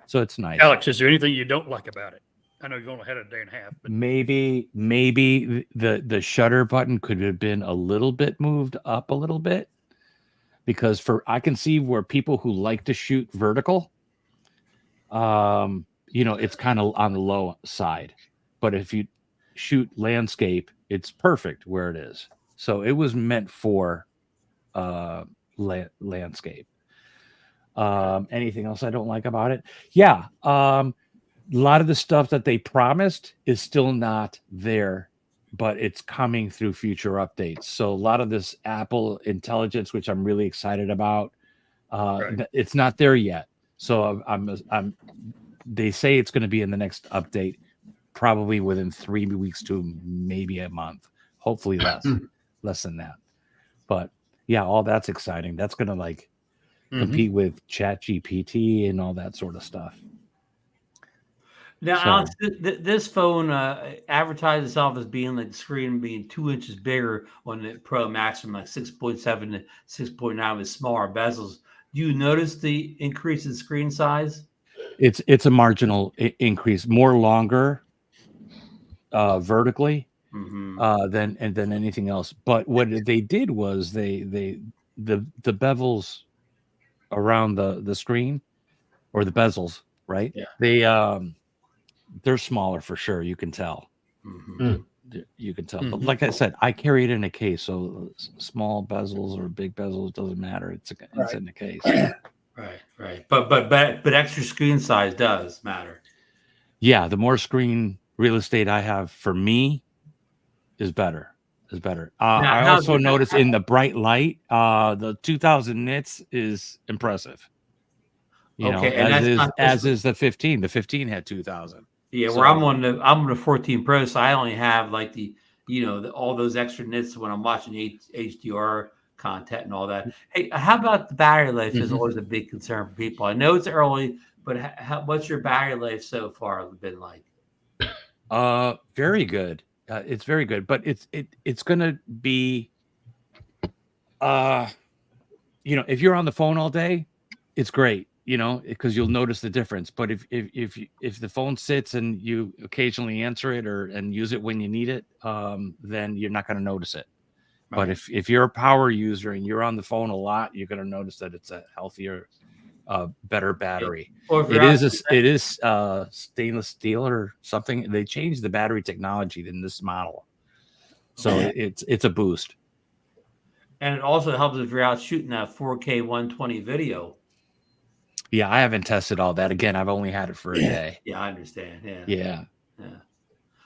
So it's nice. Alex, is there anything you don't like about it? I know you've only had it a day and a half, but maybe the shutter button could have been a little bit moved up a little bit, because I can see where people who like to shoot vertical, it's kind of on the low side, but if you shoot landscape, it's perfect where it is. So it was meant for landscape. Anything else I don't like about it? Yeah. A lot of the stuff that they promised is still not there, but it's coming through future updates. So a lot of this Apple intelligence, which I'm really excited about, it's not there yet. So they say it's going to be in the next update, probably within 3 weeks to maybe a month, hopefully less than that. But yeah, all that's exciting. That's going to compete with ChatGPT and all that sort of stuff. Now, Alex, this phone advertised itself as being like the screen being 2 inches bigger on the Pro Max, from like 6.7 to 6.9 with smaller bezels. Do you notice the increase in screen size? It's a marginal increase, more longer vertically than anything else. But what they did was the bevels around the screen, or the bezels, right? Yeah. They're smaller for sure. You can tell. You can tell. But like I said, I carry it in a case, so small bezels or big bezels doesn't matter. It's in the case. Right. But extra screen size does matter. Yeah, the more screen real estate I have for me is better. I also noticed in the bright light, the 2000 nits is impressive. As is the 15. The 15 had 2000. Yeah, where I'm on the 14 Pro, so I only have like all those extra nits when I'm watching HDR content and all that. Hey, how about the battery life? Is always a big concern for people. I know it's early, but what's your battery life so far been like? Very good. It's very good, but it's gonna be, if you're on the phone all day, it's great. Because you'll notice the difference. But if the phone sits and you occasionally answer it and use it when you need it, then you're not going to notice it. Right. But if you're a power user and you're on the phone a lot, you're going to notice that it's a healthier, better battery. It is stainless steel or something. They changed the battery technology in this model, so it's a boost. And it also helps if you're out shooting that 4K 120 video. Yeah, I haven't tested all that. Again, I've only had it for a day. Yeah, I understand. Yeah.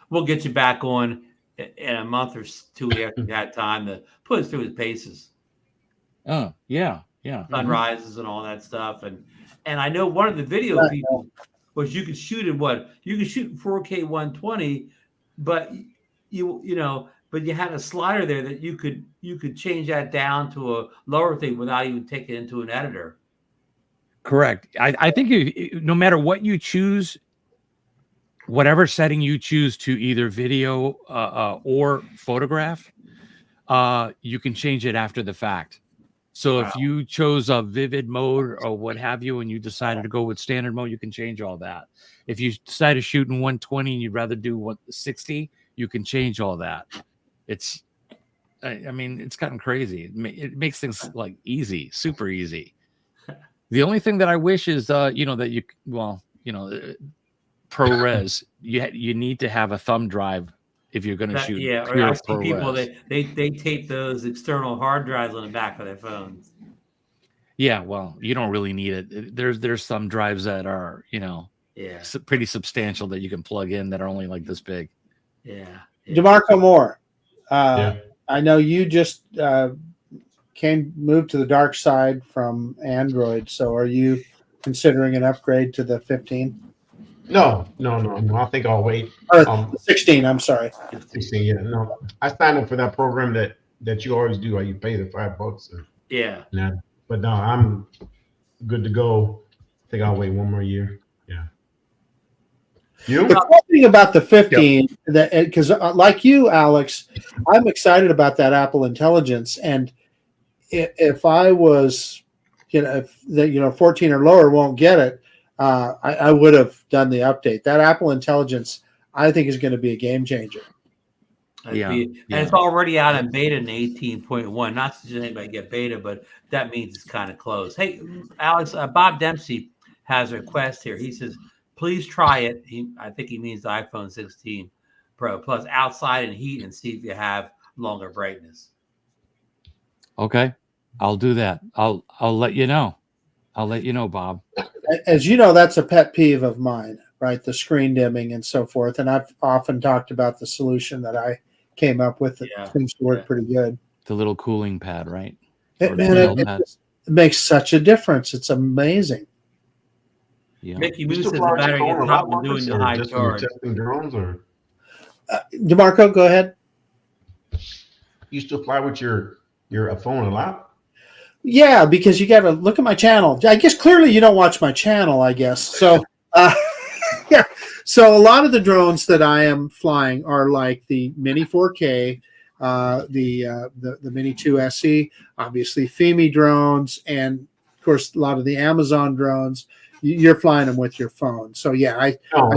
We'll get you back on in a month or two after he had time to put us through his paces. Oh, yeah. Yeah. Sunrises and all that stuff. And I know one of the video features was you could shoot in 4K 120, but but you had a slider there that you could change that down to a lower thing without even taking it into an editor. Correct. I think no matter what you choose, whatever setting you choose to either video or photograph, you can change it after the fact. So if you chose a vivid mode or what have you, and you decided to go with standard mode, you can change all that. If you decide to shoot in 120 and you'd rather do 60, you can change all that. It's gotten crazy. It makes things like easy, super easy. The only thing that I wish is, ProRes, you need to have a thumb drive if you're going to shoot. Yeah, or I see people they tape those external hard drives on the back of their phones. Yeah, well, you don't really need it. There's some drives that are pretty substantial that you can plug in that are only like this big. Yeah. DeMarco Moore, I know you just moved to the dark side from Android. So are you considering an upgrade to the 15? No. I think I'll wait. 16. I'm sorry. 16. Yeah. No, I signed up for that program that you always do. You pay the $5. But no, I'm good to go. I think I'll wait one more year. Yeah. You? The cool thing about the 15, because like you, Alex, I'm excited about that Apple Intelligence, and if I was, 14 or lower won't get it, I would have done the update. That Apple Intelligence, I think, is going to be a game changer. And it's already out in beta in 18.1. Not to anybody get beta, but that means it's kind of close. Hey, Alex, Bob Dempsey has a request here. He says, please try it. I think he means the iPhone 16 Pro Plus outside in heat and see if you have longer brightness. Okay, I'll do that. I'll let you know. I'll let you know, Bob. As you know, that's a pet peeve of mine, right? The screen dimming and so forth. And I've often talked about the solution that I came up with that seems to work pretty good. The little cooling pad, right? It makes such a difference. It's amazing. Yeah. Mickey Moose says the battery gets hot when doing the high charge. Testing drones, or DeMarco, go ahead. You still fly with your phone a lot? Yeah, because you got to look at my channel. I guess clearly you don't watch my channel, I guess. So, So a lot of the drones that I am flying are like the Mini 4K, the Mini 2 SE, obviously FEMI drones, and of course a lot of the Amazon drones. You're flying them with your phone. So yeah, no.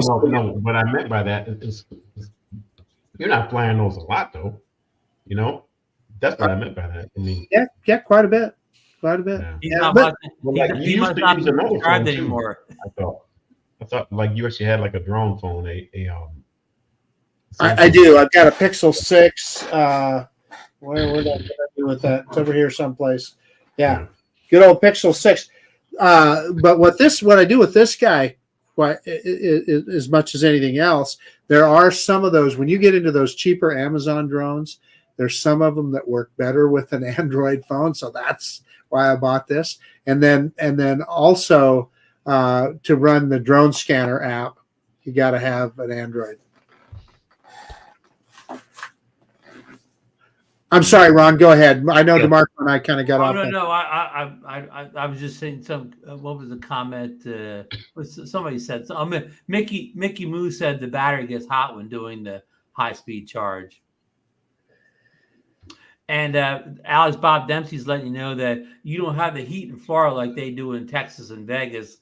What I meant by that is you're not flying those a lot, though. That's what I meant by that. I mean, yeah, quite a bit. You used to use another phone anymore. I thought like you actually had like a drone phone. I do. I've got a Pixel 6. Where did I do with that? It's over here someplace. Yeah. Good old Pixel 6. But what I do with this guy, as much as anything else, there are some of those, when you get into those cheaper Amazon drones, there's some of them that work better with an Android phone. So that's why I bought this. And then also to run the drone scanner app, you got to have an Android. I'm sorry, Ron. Go ahead. I know DeMarco and I kind of got off. No. I was just saying some. What was the comment? Somebody said. Mickey Moose said the battery gets hot when doing the high-speed charge. And Alex, Bob Dempsey's letting you know that you don't have the heat in Florida like they do in Texas and Vegas.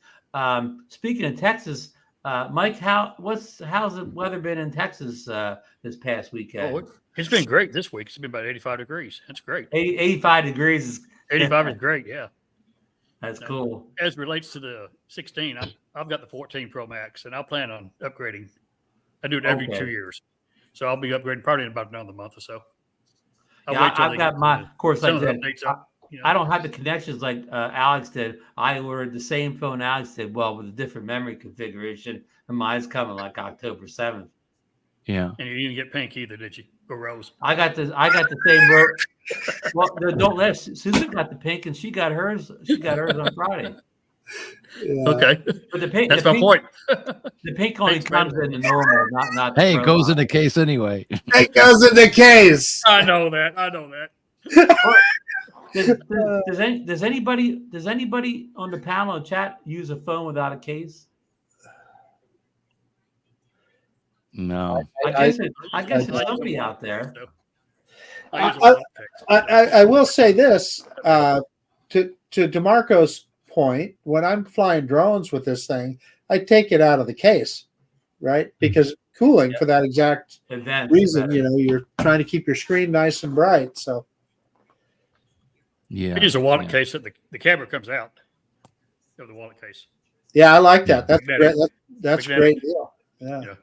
Speaking of Texas, Mike, how's the weather been in Texas this past weekend? Oh, it's been great this week. It's been about 85 degrees. That's great. 85 degrees. 85 is great. Yeah. That's cool. As relates to the 16, I've got the 14 Pro Max, and I'll plan on upgrading. I do it every 2 years. So I'll be upgrading probably in about another month or so. I've got my, of course, I don't have the connections like Alex did. I ordered the same phone Alex did, well, with a different memory configuration, and mine's coming like October 7th. Yeah. And you didn't get pink either, did you? Or rose. I got the same rose. Well, don't let Susan got the pink, and she got hers. She got hers on Friday. Yeah. Okay, But the pink, that's the my pink, point. the pink only Pink's comes better. in the normal, not. The Hey, it pro goes in line. the case anyway. It goes in the case. I know that. Does anybody on the panel and chat use a phone without a case? No. I guess it's somebody out there. I use a lot of text. I will say this to DeMarco's point. When I'm flying drones with this thing, I take it out of the case, right? Because cooling for that exact Event reason. You know, you're trying to keep your screen nice and bright. So Yeah. I use a wallet case that the camera comes out of the wallet case. yeah, I like that. That's Magnetic. great. That's a Magnetic. great deal. Yeah. Yeah.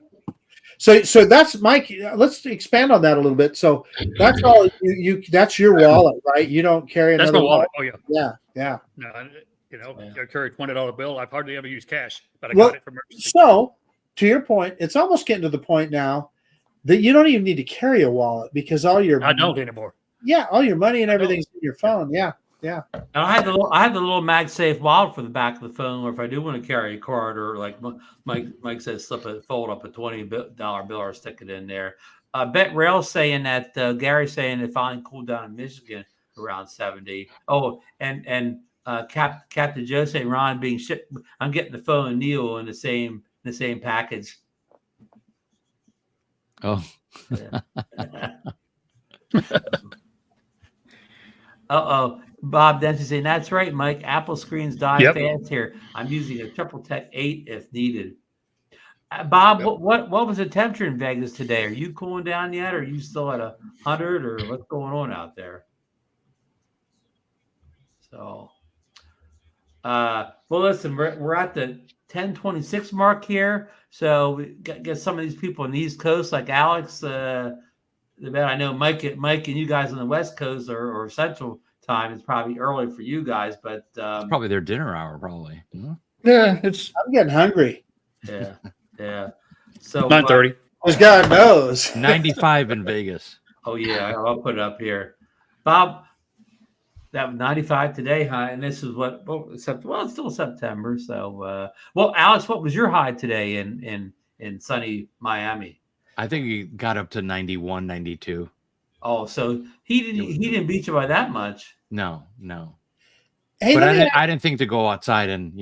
So that's Mike. Let's expand on that a little bit. So that's all you. That's your wallet, right? You don't carry That's another my wallet. Oh yeah. Yeah, yeah. No, I carry a $20 bill. I've hardly ever used cash, but I Well, got it for emergency. So to your point, it's almost getting to the point now that you don't even need to carry a wallet because all your I don't anymore. Yeah, all your money and everything's in your phone. Yeah, yeah. And I have the little MagSafe wallet for the back of the phone, or if I do want to carry a card, or like Mike says, fold up a $20 bill or stick it in there. Bet Rail saying that Gary's saying it finally cooled down in Michigan around 70. Oh, and Captain Joe saying Ron being shipped. I'm getting the phone and Neil in the same package. Oh. Bob Dempsey saying that's right, Mike. Apple screens die Yep. fast here. I'm using a Triple Tech 8 if needed. Bob, Yep. what was the temperature in Vegas today? Are you cooling down yet? Or are you still at 100, or what's going on out there? So, well, listen, we're at the 10:26 mark here. So we get some of these people on the East Coast, like Alex. I know Mike and you guys on the West Coast or Central Time. It's probably early for you guys, but It's probably their dinner hour, probably. Yeah, it's I'm getting hungry. yeah. So 9:30. Because God knows. 95 in Vegas. Oh yeah, I'll put it up here, Bob. That was 95 today, high, and this is it's still September. So, well, Alex, what was your high today in sunny Miami? I think he got up to 91, 92. Oh, so he didn't beat you by that much. No. Hey, But let me I didn't think to go outside and,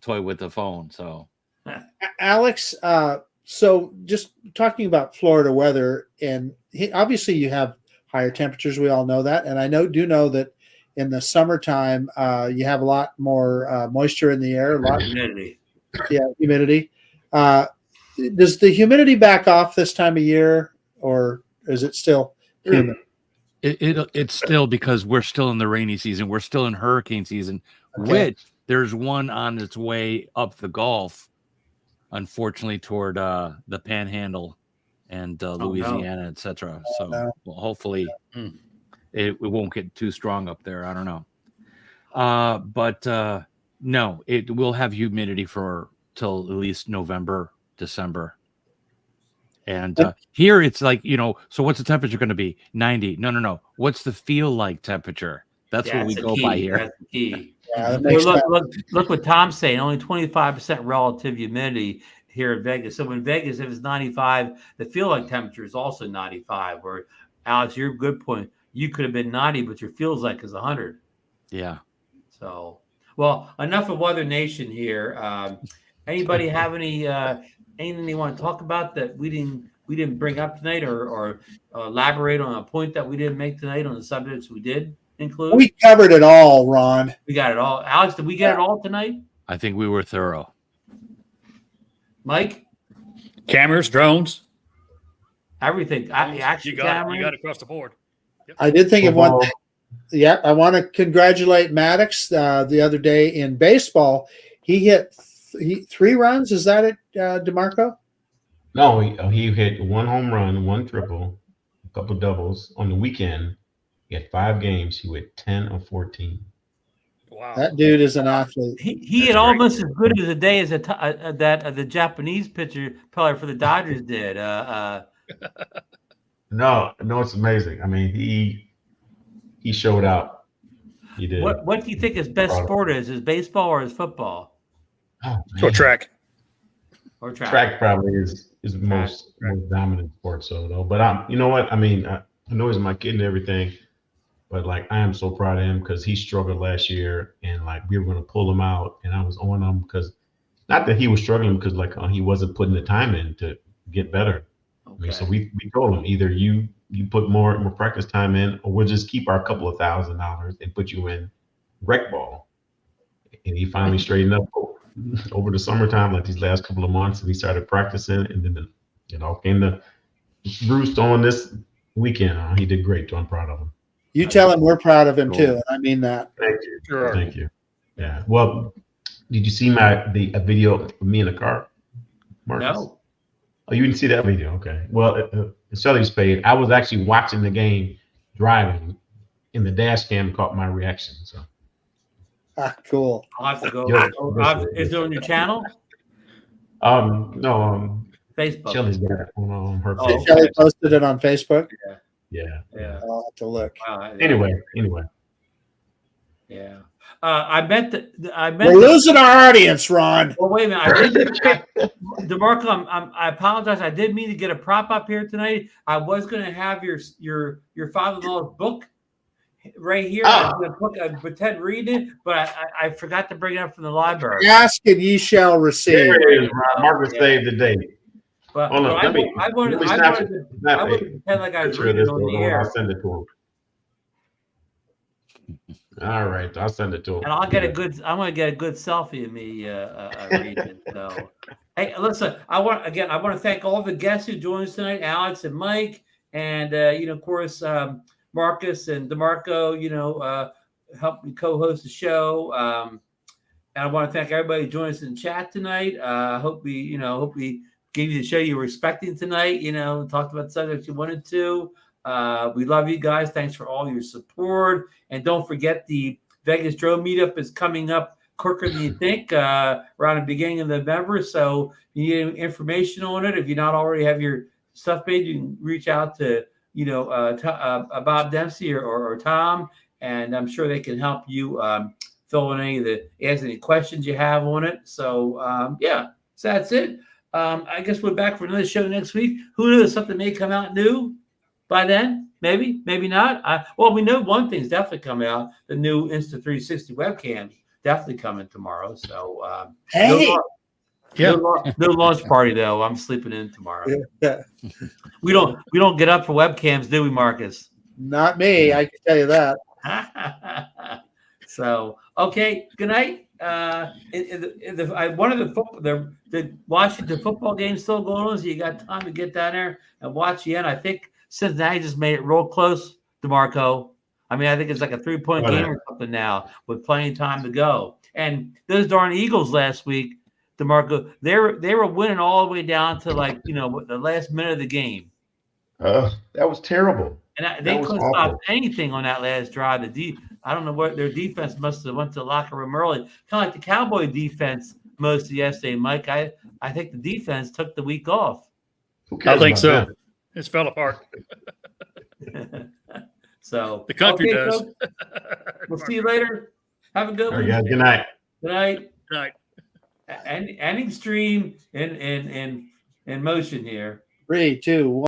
toy with the phone. So Alex, so just talking about Florida weather, and obviously you have higher temperatures. We all know that. And I do know that in the summertime, you have a lot more moisture in the air, a lot Humidity. Humidity. Does the humidity back off this time of year, or is it still humid? it's still, because we're still in the rainy season. We're still in hurricane season, which there's one on its way up the Gulf, unfortunately, toward the Panhandle and Louisiana, etc. So well, hopefully it won't get too strong up there. I don't know. But no, it will have humidity till at least November, December. And here it's like, so what's the temperature going to be? 90. No. What's the feel like temperature? That's what we go by here. That's the key. Yeah, that makes sense. Look what Tom's saying. Only 25% relative humidity here in Vegas. So in Vegas, if it's 95, the feel like temperature is also 95. Where, Alex, your good point. You could have been 90, but your feels like is 100. Yeah. So, well, enough of Weather Nation here. Anybody have anything they want to talk about that we didn't bring up tonight, or elaborate on a point that we didn't make tonight on the subjects we did include? We covered it all, Ron. We got it all. Alex, did we get it all tonight? I think we were thorough. Mike? Cameras, drones. Everything. Action You got camera. it across the board. Yep. I did think of one thing. Yeah, I want to congratulate Maddox the other day in baseball. He hit 3 runs. Is that it, DeMarco? No, he hit 1 home run, 1 triple, a couple doubles on the weekend. He had 5 games. He went 10 of 14. Wow. That dude is an athlete. He had almost as good as a day as the Japanese pitcher player for the Dodgers did. No, it's amazing. I mean, he showed out. He did. What do you think his best sport is? Is baseball or is football? Oh, Or man. track. Or track? Track probably is most dominant sport. So though, but you know what? I mean, I know he's my kid and everything, but like I am so proud of him because he struggled last year, and like we were going to pull him out, and I was on him because not that he was struggling, because like he wasn't putting the time in to get better. Okay. I mean, so we told him either you put more practice time in, or we'll just keep our couple of $1,000 and put you in rec ball. And he finally straightened up over the summertime, like these last couple of months, and he started practicing, and then came to roost on this weekend. He did great, so I'm proud of him. You tell him we're proud of him too, and I mean that. Thank you. Sure. Thank you. Yeah. Well, did you see a video of me in the car, Marcus? No. Oh, you didn't see that video? Okay. Well, Sully's paid. I was actually watching the game driving, and the dash cam caught my reaction. So. Cool. I'll have to go. Yeah. Is it on your channel? No. Facebook. Shelly's got it on her Oh, page. okay. Shelly posted it on Facebook. Yeah. I'll have to look. Anyway. Yeah. I meant We're losing our audience, Ron. Well, wait a minute. DeMarco, I apologize. I did mean to get a prop up here tonight. I was going to have your father-in-law's book right here. I was going to pretend reading it, but I forgot to bring it up from the library. Ask and ye shall receive. There it is, Ron. Marcus saved the day. But Hold on, I wanted to pretend like I was reading it on the air. I'll send it to him. All right, I'll send it to him. And I'm gonna get a good selfie of me reading it. So, hey, listen, I want to thank all the guests who joined us tonight, Alex and Mike, and of course, Marcus and DeMarco. Helped me co-host the show. And I want to thank everybody who joined us in chat tonight. Hope we gave you the show you were expecting tonight. Talked about the subjects you wanted to. We love you guys. Thanks for all your support. And don't forget, the Vegas Drone Meetup is coming up quicker than you think, around the beginning of November. So if you need information on it, if you not already have your stuff made, you can reach out to Bob Dempsey or Tom, and I'm sure they can help you fill in answer any questions you have on it. So so that's it. I guess we're back for another show next week. Who knows? Something may come out new by then. Maybe not. We know one thing's definitely coming out. The new Insta360 webcam definitely coming tomorrow. So hey, no launch party though. I'm sleeping in tomorrow. Yeah. We don't get up for webcams, do we, Marcus? Not me. I can tell you that. So okay. Good night. The Washington football game still going on, so you got time to get down there and watch the end. I think Cincinnati just made it real close, DeMarco. I mean, I think it's like a 3-point game or something now with plenty of time to go. And those darn Eagles last week, DeMarco, they were winning all the way down to the last minute of the game. That was terrible. And they couldn't stop anything on that last drive. I don't know what their defense must have went to the locker room early. Kind of like the Cowboy defense most of yesterday, Mike. I think the defense took the week off. I think so. That? It's fell apart. So the country does. So we'll see you later. Have a good one. Right, good night. Good night. Good night. Ending stream in motion here. 3, 2, 1.